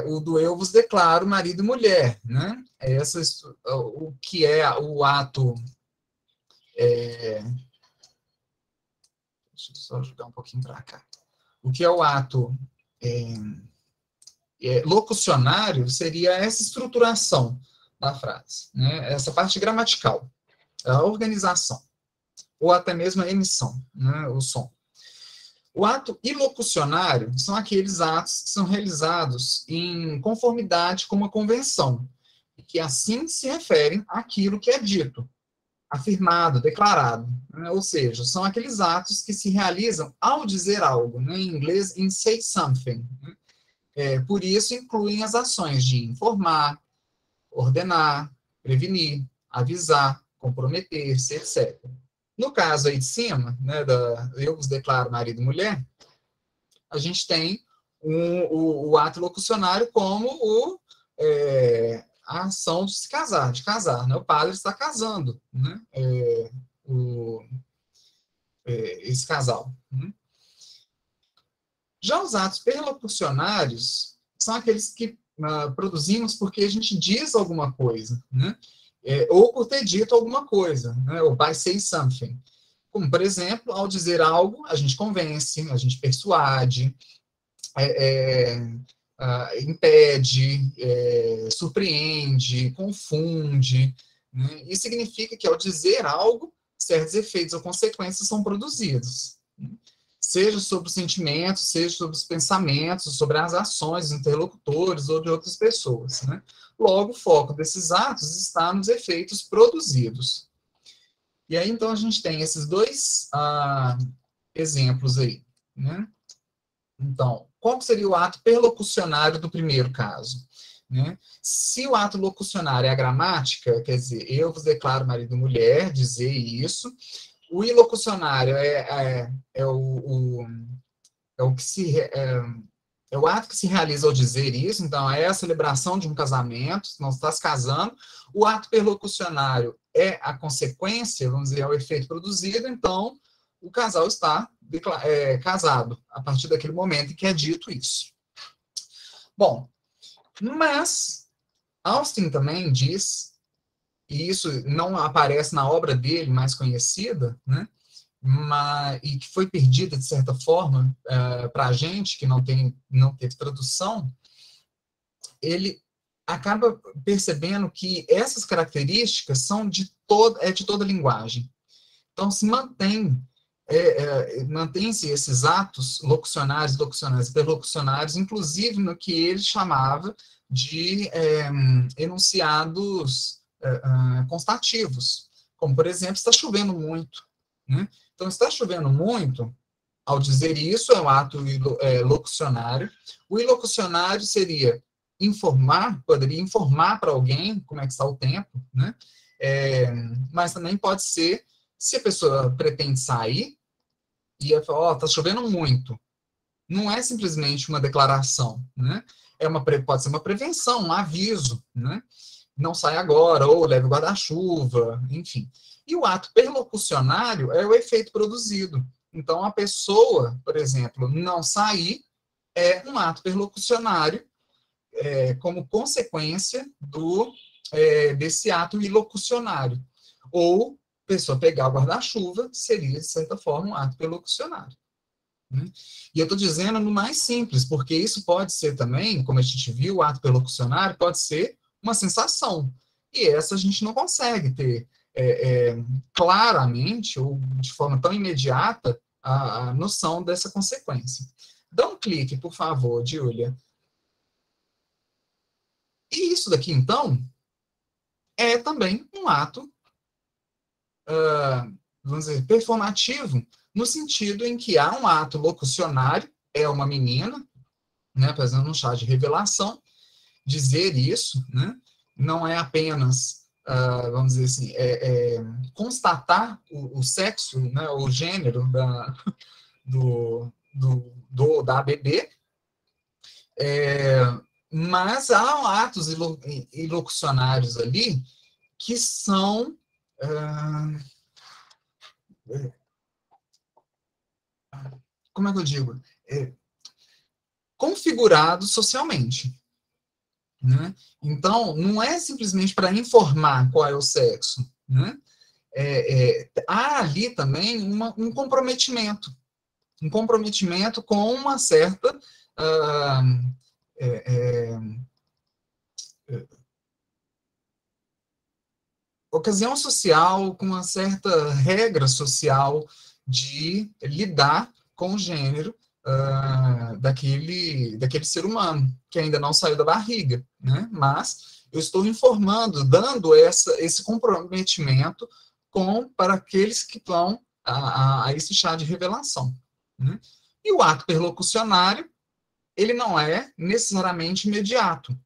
O do eu vos declaro marido e mulher, né? O que é o ato... deixa eu só jogar um pouquinho para cá. O que é o ato locucionário seria essa estruturação da frase, né? Essa parte gramatical, a organização, ou até mesmo a emissão, né? O som. O ato ilocucionário são aqueles atos que são realizados em conformidade com uma convenção, e que assim se referem àquilo que é dito, afirmado, declarado, né? Ou seja, são aqueles atos que se realizam ao dizer algo, né? Em inglês, in say something. Né? Por isso, incluem as ações de informar, ordenar, prevenir, avisar, comprometer-se, etc. No caso aí de cima, né, eu vos declaro marido e mulher, a gente tem o ato locucionário como a ação de se casar, né? O padre está casando, né? Esse casal. Né? Já os atos perlocucionários são aqueles que produzimos porque a gente diz alguma coisa, né? Ou por ter dito alguma coisa, né? Ou by say something. Como, por exemplo, ao dizer algo, a gente convence, a gente persuade, impede, surpreende, confunde. Né? Isso significa que, ao dizer algo, certos efeitos ou consequências são produzidos. Né? Seja sobre os sentimentos, seja sobre os pensamentos, sobre as ações dos interlocutores ou de outras pessoas. Né? Logo, o foco desses atos está nos efeitos produzidos. E aí, então, a gente tem esses 2 exemplos aí. Né? Então, qual seria o ato perlocucionário do primeiro caso? Né? Se o ato locucionário é a gramática, quer dizer, eu vos declaro marido e mulher, dizer isso, O ilocucionário é o que é o ato que se realiza ao dizer isso, então é a celebração de um casamento, não está se casando. O ato perlocucionário é a consequência, vamos dizer, é o efeito produzido, então o casal está casado a partir daquele momento em que é dito isso. Bom, mas Austin também diz, e isso não aparece na obra dele mais conhecida, né? E que foi perdida, de certa forma, para a gente, que não teve tradução, ele acaba percebendo que essas características são de toda a linguagem. Então, mantém-se esses atos locucionários, interlocucionários, inclusive no que ele chamava de enunciados constativos, como, por exemplo, está chovendo muito, né? Então, está chovendo muito, ao dizer isso, é um ato locucionário. O ilocucionário seria poderia informar para alguém como é que está o tempo, né? Mas também pode ser, se a pessoa pretende sair, e ela fala, está chovendo muito. Não é simplesmente uma declaração, né? Pode ser uma prevenção, um aviso, né? Não sai agora, ou leve o guarda-chuva, enfim. E o ato perlocucionário é o efeito produzido. Então, a pessoa, por exemplo, não sair é um ato perlocucionário como consequência desse ato ilocucionário. Ou a pessoa pegar o guarda-chuva seria, de certa forma, um ato perlocucionário. Né? E eu estou dizendo no mais simples, porque isso pode ser também, como a gente viu, o ato perlocucionário pode ser uma sensação. E essa a gente não consegue ter claramente, ou de forma tão imediata, a noção dessa consequência. Dá um clique, por favor, Júlia. E isso daqui, então, é também um ato, vamos dizer, performativo, no sentido em que há um ato locucionário, é uma menina, né, fazendo um chá de revelação, dizer isso, né, não é apenas, vamos dizer assim, constatar o sexo, né, o gênero da bebê, mas há atos ilocucionários ali que são como é que eu digo? Configurados socialmente. Né? Então, não é simplesmente para informar qual é o sexo. Né? Há ali também um comprometimento. Um comprometimento com uma certa ocasião social, com uma certa regra social de lidar com o gênero daquele ser humano, que ainda não saiu da barriga, né? Mas eu estou informando, dando esse comprometimento para aqueles que vão a esse chá de revelação. Né? E o ato perlocucionário, ele não é necessariamente imediato.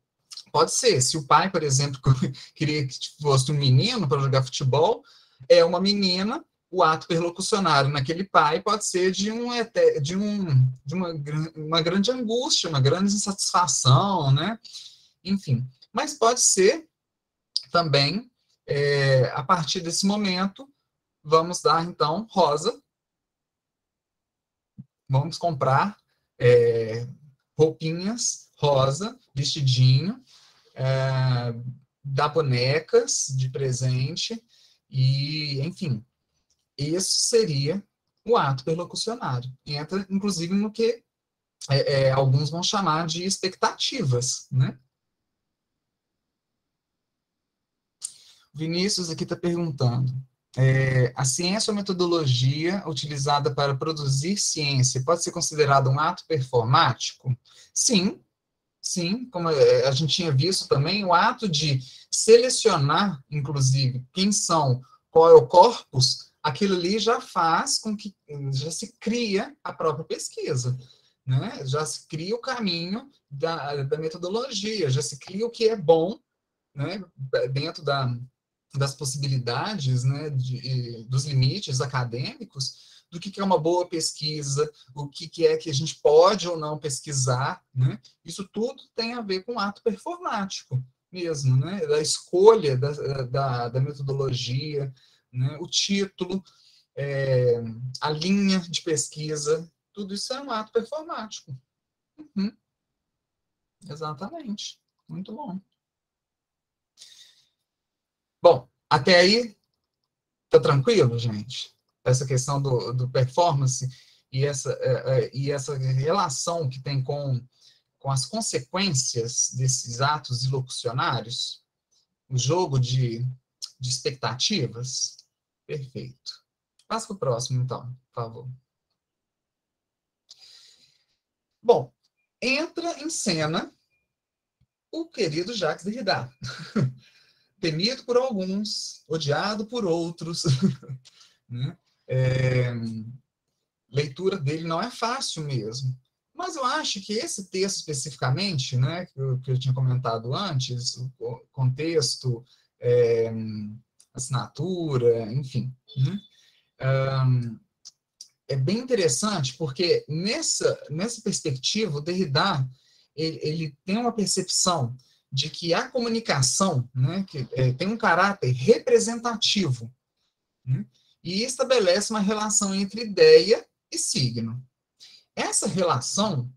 Pode ser, se o pai, por exemplo, queria que fosse um menino para jogar futebol, é uma menina, o ato perlocucionário naquele pai pode ser de uma grande angústia, uma grande insatisfação, né? Enfim, mas pode ser também, a partir desse momento, vamos dar, então, rosa, vamos comprar roupinhas rosa, vestidinho, dar bonecas de presente, e, enfim, esse seria o ato perlocucionário. Entra, inclusive, no que alguns vão chamar de expectativas, né? Vinícius aqui está perguntando, a ciência ou metodologia utilizada para produzir ciência pode ser considerada um ato performático? Sim, sim, como a gente tinha visto também, o ato de selecionar, inclusive, qual é o corpus, aquilo ali já faz com que já se cria a própria pesquisa, né? Já se cria o caminho da metodologia, já se cria o que é bom, né? Dentro das possibilidades, né, dos limites acadêmicos, do que é uma boa pesquisa, o que é que a gente pode ou não pesquisar, né? Isso tudo tem a ver com o ato performático mesmo, né? Da escolha da metodologia, né? O título, a linha de pesquisa, tudo isso é um ato performático. Uhum. Exatamente. Muito bom. Bom, até aí, tá tranquilo, gente? Essa questão do performance e essa relação que tem com as consequências desses atos ilocucionários, o jogo de expectativas. Perfeito. Passa para o próximo, então, por favor. Bom, entra em cena o querido Jacques Derrida. Temido por alguns, odiado por outros. Né? Leitura dele não é fácil mesmo. Mas eu acho que esse texto especificamente, né, que eu tinha comentado antes, o contexto, assinatura, enfim, né, é bem interessante porque nessa perspectiva, o Derrida ele tem uma percepção de que a comunicação, né, que tem um caráter representativo, né, e estabelece uma relação entre ideia e signo. Essa relação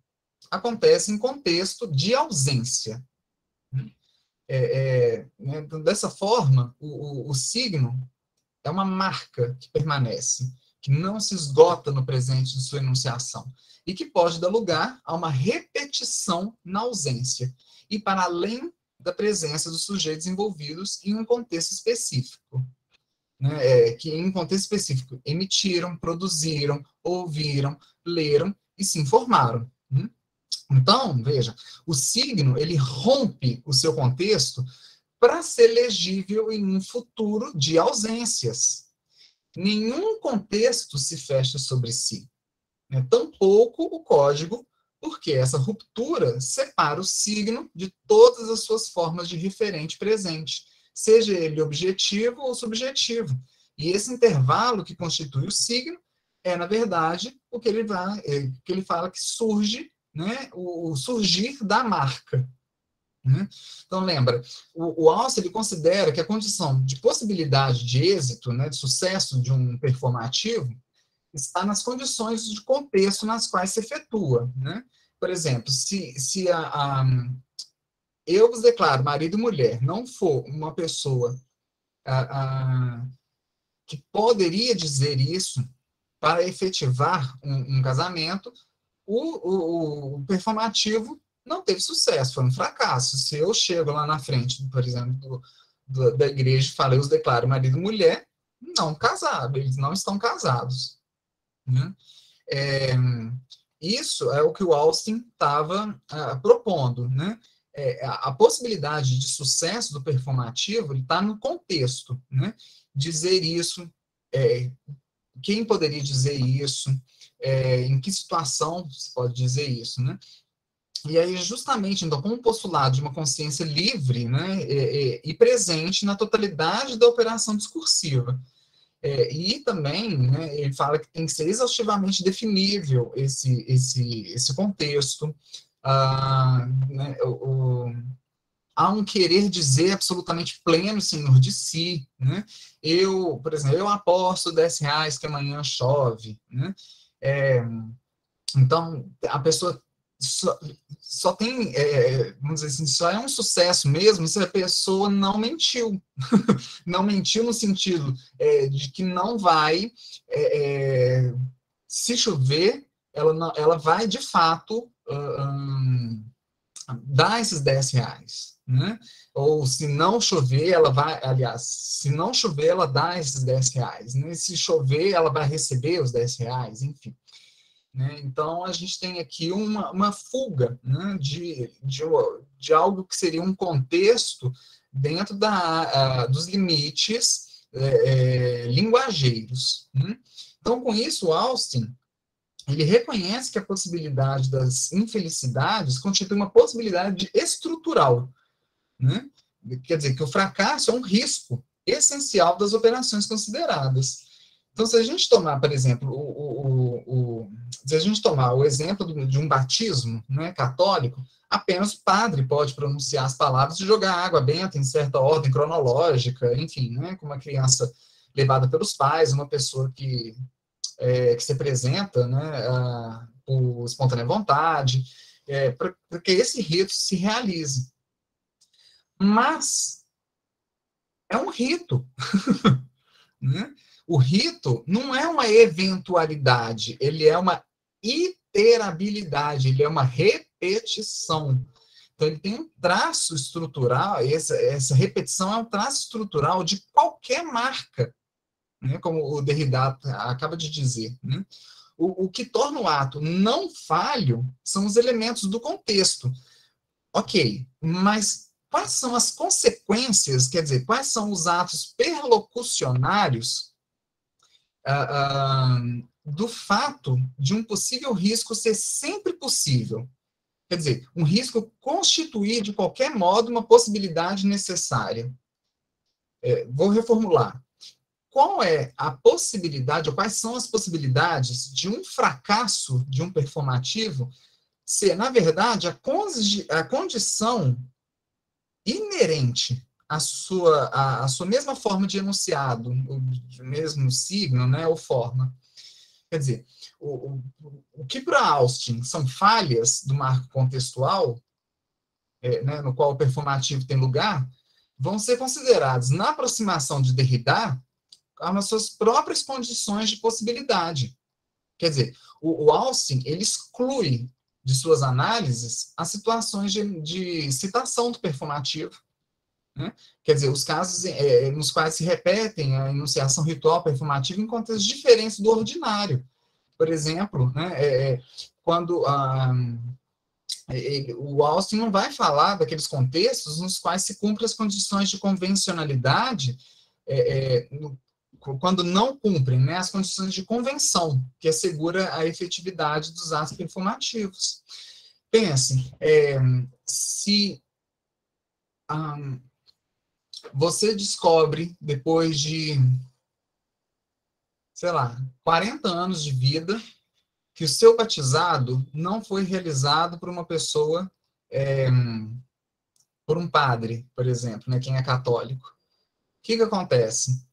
acontece em contexto de ausência. Dessa forma, o signo é uma marca que permanece, que não se esgota no presente de sua enunciação, e que pode dar lugar a uma repetição na ausência, e para além da presença dos sujeitos envolvidos em um contexto específico. Né, que em um contexto específico emitiram, produziram, ouviram, leram e se informaram. Então, veja, o signo, ele rompe o seu contexto para ser legível em um futuro de ausências. Nenhum contexto se fecha sobre si, né? Tampouco o código, porque essa ruptura separa o signo de todas as suas formas de referente presente, seja ele objetivo ou subjetivo. E esse intervalo que constitui o signo é, na verdade, o que ele fala que surge, né, o surgir da marca. Né? Então, lembra, o Alce, ele considera que a condição de possibilidade de êxito, né, de sucesso de um performativo, está nas condições de contexto nas quais se efetua. Né? Por exemplo, se eu vos declaro marido e mulher não for uma pessoa que poderia dizer isso para efetivar um casamento, o performativo não teve sucesso, foi um fracasso. Se eu chego lá na frente, por exemplo, da igreja e falo, eu os declaro marido e mulher, não casado, eles não estão casados. Né? Isso é o que o Austin estava propondo. Né? A possibilidade de sucesso do performativo está no contexto. Né? Dizer isso, quem poderia dizer isso, em que situação se pode dizer isso, né? E aí, justamente, então, com o postulado de uma consciência livre, né, e presente na totalidade da operação discursiva. E também, né, ele fala que tem que ser exaustivamente definível esse contexto. Né, há um querer dizer absolutamente pleno, senhor de si, né? Por exemplo, eu aposto R$10 que amanhã chove, né? Então, a pessoa só tem, vamos dizer assim, só é um sucesso mesmo se a pessoa não mentiu. Não mentiu no sentido de que não vai, se chover, ela vai, de fato, dar esses R$10. Né? Ou se não chover, ela vai, aliás, se não chover, ela dá esses R$10. Né? Se chover, ela vai receber os R$10, enfim. Né? Então, a gente tem aqui uma fuga, né, de algo que seria um contexto dentro dos limites linguageiros. Né? Então, com isso, Austin, ele reconhece que a possibilidade das infelicidades constitui uma possibilidade estrutural. Né? Quer dizer, que o fracasso é um risco essencial das operações consideradas. Então, se a gente tomar, por exemplo, se a gente tomar o exemplo de um batismo, né, católico, apenas o padre pode pronunciar as palavras e jogar água benta em certa ordem cronológica, enfim, né, com uma criança levada pelos pais, uma pessoa que se apresenta, né, por espontânea vontade, para que esse rito se realize. Mas é um rito, né? O rito não é uma eventualidade, ele é uma iterabilidade, ele é uma repetição. Então, ele tem um traço estrutural, essa repetição é um traço estrutural de qualquer marca, né? Como o Derrida acaba de dizer, né? O que torna o ato não falho são os elementos do contexto. Ok, mas quais são as consequências, quer dizer, quais são os atos perlocucionários do fato de um possível risco ser sempre possível? Quer dizer, um risco constituir de qualquer modo uma possibilidade necessária. Vou reformular. Qual é a possibilidade, ou quais são as possibilidades de um fracasso de um performativo ser, na verdade, a condição inerente à sua mesma forma de enunciado, o mesmo signo, né, ou forma. Quer dizer, o que para Austin são falhas do marco contextual, né, no qual o performativo tem lugar, vão ser considerados, na aproximação de Derrida, as suas próprias condições de possibilidade. Quer dizer, o Austin, ele exclui de suas análises as situações de citação do performativo, né? Quer dizer, os casos nos quais se repetem a enunciação ritual performativa em contextos diferentes do ordinário. Por exemplo, né, quando o Austin não vai falar daqueles contextos nos quais se cumprem as condições de convencionalidade, quando não cumprem, né, as condições de convenção, que assegura a efetividade dos atos performativos. Pense, se você descobre, depois de, sei lá, 40 anos de vida, que o seu batizado não foi realizado por uma pessoa, por um padre, por exemplo, né, quem é católico. O que acontece?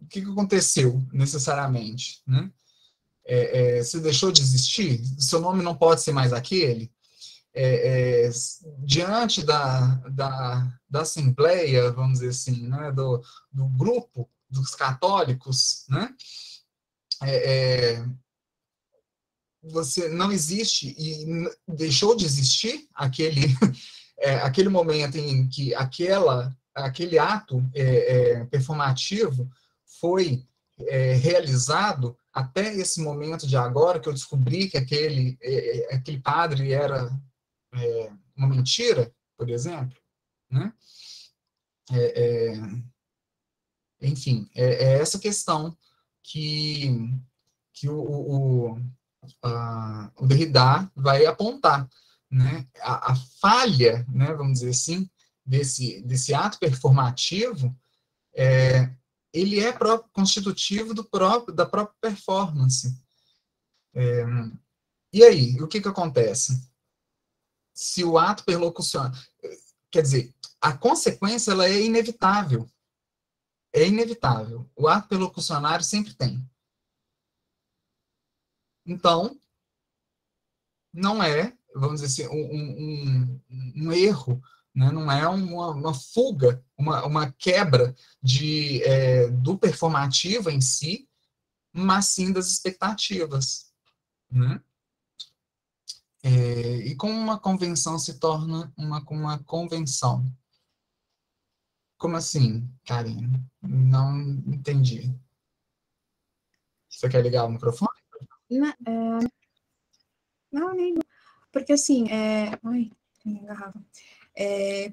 O que aconteceu, necessariamente? Né? Você deixou de existir? Seu nome não pode ser mais aquele? Diante da assembleia, vamos dizer assim, né, do grupo dos católicos, né, você não existe e deixou de existir aquele momento em que aquele ato performativo foi realizado até esse momento de agora, que eu descobri que aquele padre era uma mentira, por exemplo, né? Enfim, essa questão que o Derrida vai apontar, né? A falha, né, vamos dizer assim, desse ato performativo, ele é constitutivo da própria performance. E aí, o que acontece? Se o ato perlocucionário, quer dizer, a consequência ela é inevitável. É inevitável. O ato perlocucionário sempre tem. Então, não é, vamos dizer assim, um erro, né? Não é uma fuga, uma quebra do performativo em si, mas sim das expectativas, né? E como uma convenção se torna uma convenção? Como assim, Karine? Não entendi. Você quer ligar o microfone? Não, nem. Porque assim, ai, tem garrafa.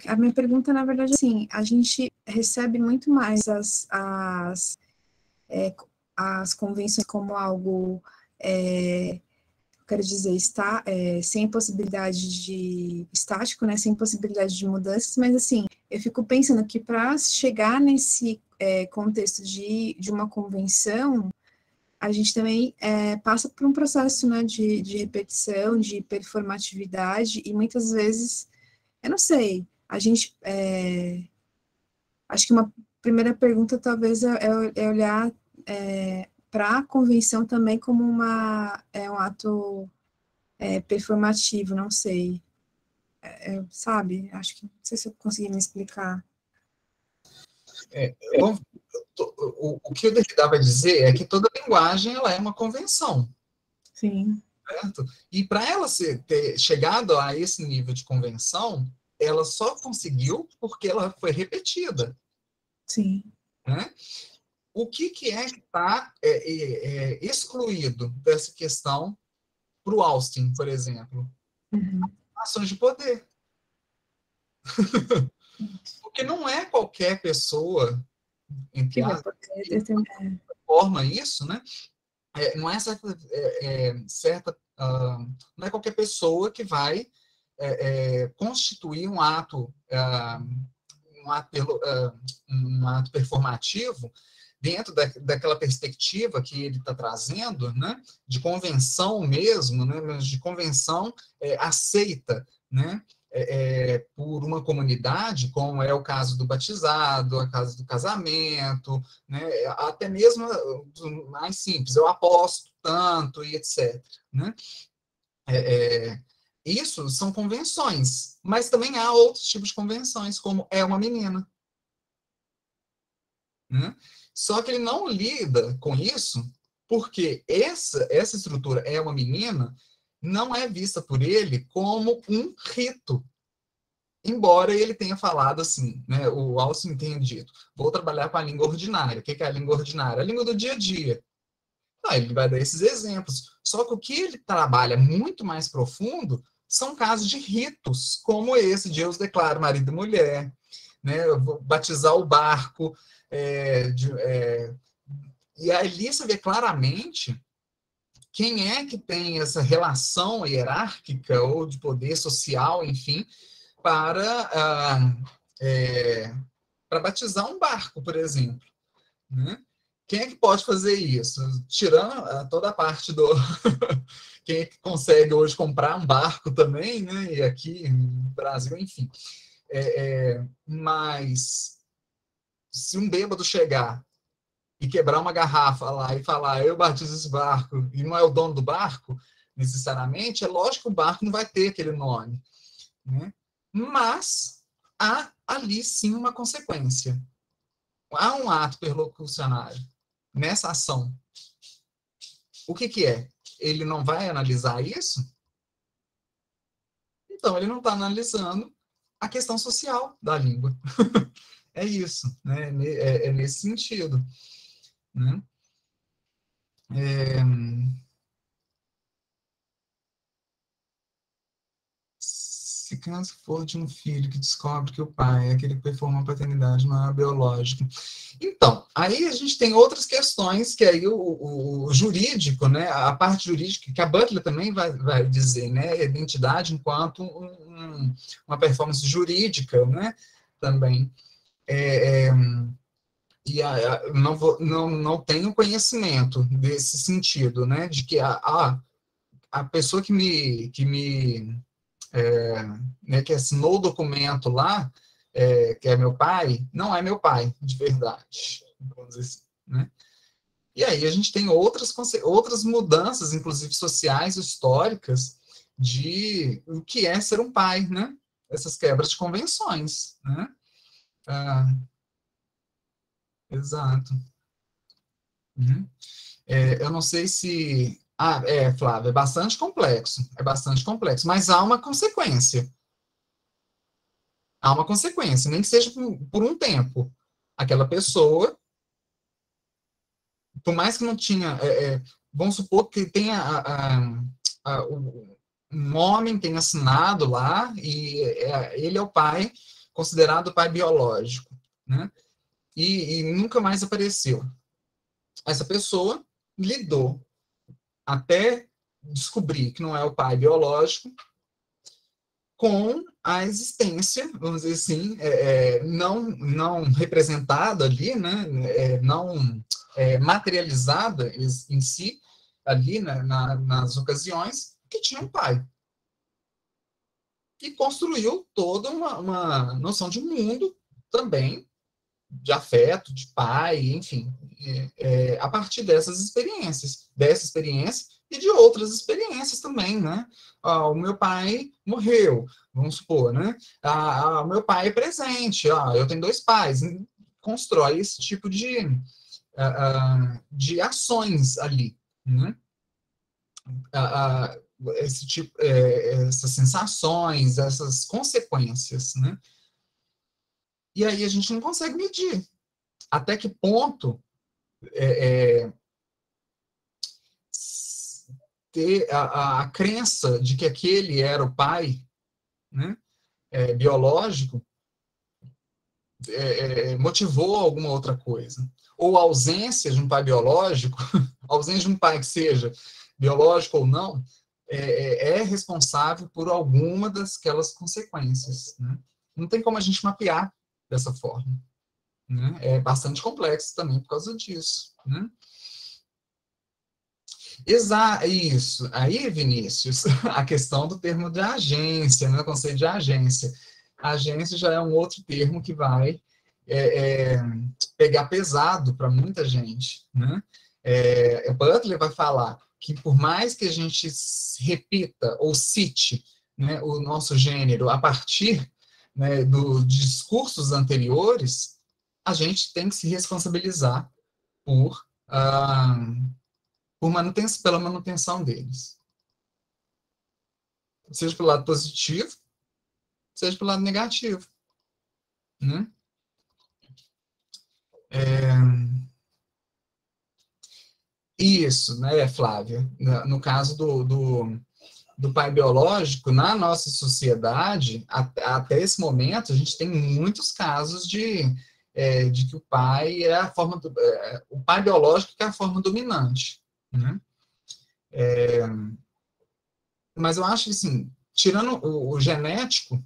A minha pergunta, na verdade, assim, a gente recebe muito mais as convenções como algo, quero dizer, está sem possibilidade de estático, né, sem possibilidade de mudanças, mas assim, eu fico pensando que para chegar nesse contexto de uma convenção, a gente também passa por um processo, né, de repetição, de performatividade, e muitas vezes, eu não sei, a gente, acho que uma primeira pergunta talvez é olhar para a convenção também como um ato performativo, não sei, sabe? Acho que não sei se eu consegui me explicar. Bom, o que o Derrida vai dizer é que toda linguagem ela é uma convenção. Sim. Certo? E para ela ter chegado a esse nível de convenção, ela só conseguiu porque ela foi repetida. Sim. Né? O que é que está excluído dessa questão para o Austin, por exemplo? Uhum. Ações de poder. Porque não é qualquer pessoa, entre aspas, que forma isso, né? Não é não é qualquer pessoa que vai constituir um ato performativo dentro daquela perspectiva que ele está trazendo, né, de convenção mesmo, né, mas de convenção aceita, né, por uma comunidade, como é o caso do batizado, o caso do casamento, né, até mesmo do mais simples, eu aposto tanto e etc. Né? Isso são convenções, mas também há outros tipos de convenções, como é uma menina. Né? Só que ele não lida com isso porque essa estrutura é uma menina não é vista por ele como um rito. Embora ele tenha falado assim, né, o Austin tenha dito, vou trabalhar com a língua ordinária. O que é a língua ordinária? A língua do dia a dia. Ele vai dar esses exemplos. Só que o que ele trabalha muito mais profundo são casos de ritos, como esse de eu os declaro marido e mulher, né, eu vou batizar o barco, e ali você vê claramente quem é que tem essa relação hierárquica ou de poder social, enfim, para batizar um barco, por exemplo. Né? Quem é que pode fazer isso? Tirando toda a parte do... Quem é que consegue hoje comprar um barco também, né? E aqui no Brasil, enfim. Mas se um bêbado chegar e quebrar uma garrafa lá e falar, eu batizo esse barco, e não é o dono do barco, necessariamente, é lógico que o barco não vai ter aquele nome. Né? Mas há ali sim uma consequência. Há um ato perlocucionário nessa ação. O que é? Ele não vai analisar isso? Então, ele não está analisando a questão social da língua. É isso, né? É nesse sentido. Né? Se caso for de um filho que descobre que o pai é aquele que performa a paternidade, não é biológico. Então, aí a gente tem outras questões que aí o jurídico, né, a parte jurídica, que a Butler também vai dizer, né, identidade enquanto uma performance jurídica, né, também. E não tenho conhecimento desse sentido, né, de que a pessoa que né, que assinou o documento lá, que é meu pai, não é meu pai, de verdade. Vamos dizer assim, né? E aí a gente tem outras mudanças, inclusive sociais, históricas, de o que é ser um pai, né? Essas quebras de convenções, né? Exato. Uhum. Eu não sei se... Flávia, é bastante complexo, mas há uma consequência. Há uma consequência, nem que seja por um tempo. Aquela pessoa, por mais que não tinha... vamos supor que tenha um homem tenha assinado lá e ele é o pai, considerado o pai biológico, né? E nunca mais apareceu. Essa pessoa lidou até descobrir que não é o pai biológico, com a existência, vamos dizer assim, não representada ali, né, não materializada em si, ali, né, nas ocasiões, que tinha um pai. E construiu toda uma noção de mundo também, de afeto, de pai, enfim, a partir dessa experiência e de outras experiências também, né? O meu pai morreu, vamos supor, né? O meu pai é presente, eu tenho 2 pais, constrói esse tipo de ações ali, né? Esse tipo, essas sensações, essas consequências, né? E aí a gente não consegue medir até que ponto ter a crença de que aquele era o pai, né, biológico, motivou alguma outra coisa. Ou a ausência de um pai biológico, a ausência de um pai que seja biológico ou não, é responsável por alguma daquelas consequências. Né? Não tem como a gente mapear dessa forma. Né? É bastante complexo também por causa disso. Né? Isso. Aí, Vinícius, a questão do termo de agência, né? O conceito de agência. A agência já é um outro termo que vai pegar pesado para muita gente. Né? Butler vai falar que por mais que a gente repita ou cite, né, o nosso gênero a partir, né, dos discursos anteriores, a gente tem que se responsabilizar pela manutenção deles. Seja pelo lado positivo, seja pelo lado negativo. Né? Isso, né, Flávia? No caso do pai biológico, na nossa sociedade, até esse momento, a gente tem muitos casos de que o pai é o pai biológico que é a forma dominante. Né? Mas eu acho que, assim, tirando o genético,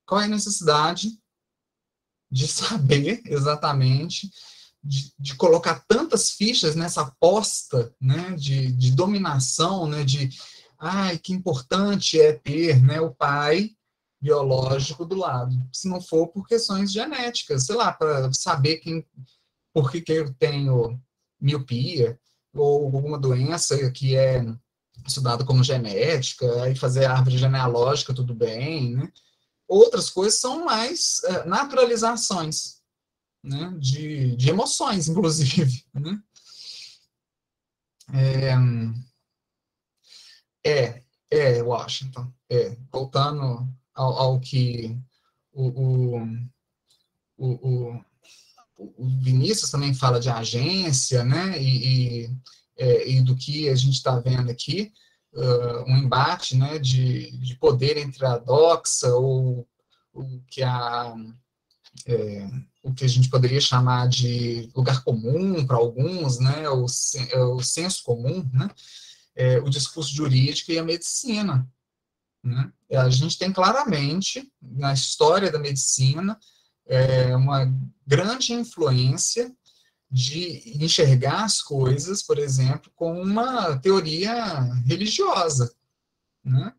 qual é a necessidade de saber exatamente, de colocar tantas fichas nessa aposta, né, de dominação, né, que importante é ter, né, o pai biológico do lado, se não for por questões genéticas, sei lá, para saber por que eu tenho miopia, ou alguma doença que é estudada como genética, aí fazer árvore genealógica, tudo bem, né? Outras coisas são mais naturalizações, né? de emoções, inclusive. Né? Washington. Voltando ao que o Vinícius também fala de agência, né? E do que a gente está vendo aqui, um embate, né, de poder entre a doxa, ou o que a gente poderia chamar de lugar comum para alguns, né, o senso comum, né, o discurso jurídico e a medicina. Né? A gente tem claramente, na história da medicina, uma grande influência de enxergar as coisas, por exemplo, com uma teoria religiosa. Né?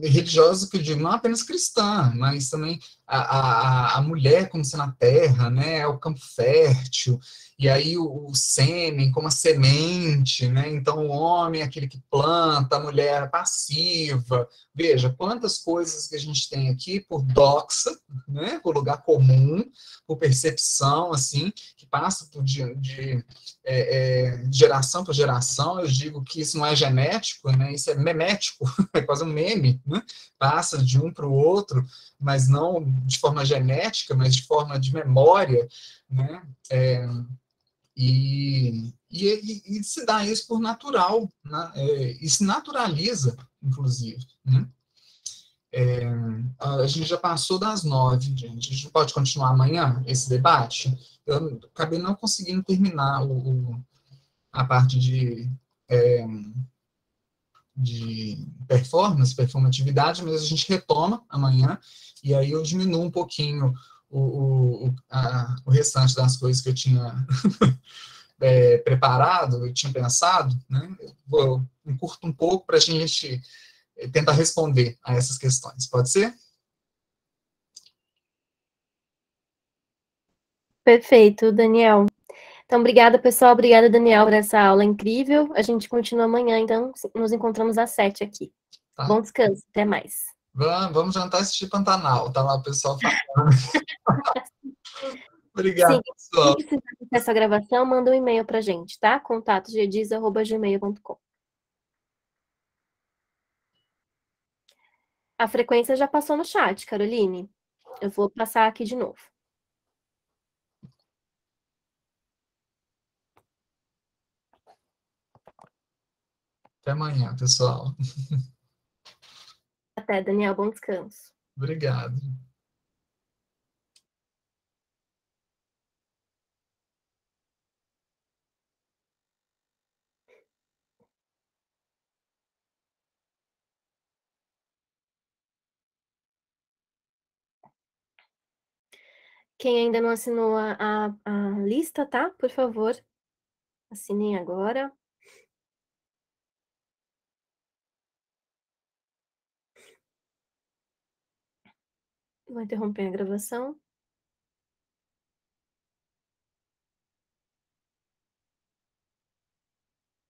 Religiosa, que eu digo, não apenas cristã, mas também a mulher como sendo a terra, né, o campo fértil, e aí o sêmen como a semente, né, então o homem é aquele que planta, a mulher é passiva. Veja, quantas coisas que a gente tem aqui por doxa, né, por lugar comum, por percepção, assim, que passa de geração por geração. Eu digo que isso não é genético, né, isso é memético, é quase um meme, né? Passa de um para o outro, mas não de forma genética, mas de forma de memória, né? E se dá isso por natural, né? E se naturaliza, inclusive. Né? A gente já passou das 9, gente. A gente pode continuar amanhã esse debate? Eu acabei não conseguindo terminar a parte de performatividade, mas a gente retoma amanhã, e aí eu diminuo um pouquinho o restante das coisas que eu tinha preparado, eu tinha pensado, né? Eu encurto um pouco para a gente tentar responder a essas questões. Pode ser? Perfeito, Daniel. Então, obrigada, pessoal. Obrigada, Daniel, por essa aula incrível. A gente continua amanhã, então nos encontramos às 7 aqui. Tá. Bom descanso. Até mais. Vamos jantar e assistir Pantanal. Tá lá o pessoal falando. Obrigado, Sim, pessoal. se precisar de essa gravação, manda um e-mail para a gente, tá? contatosgediz@gmail.com. A frequência já passou no chat, Caroline. Eu vou passar aqui de novo. Até amanhã, pessoal. Até, Daniel. Bom descanso. Obrigado. Quem ainda não assinou a lista, tá? Por favor, assinem agora. Vou interromper a gravação.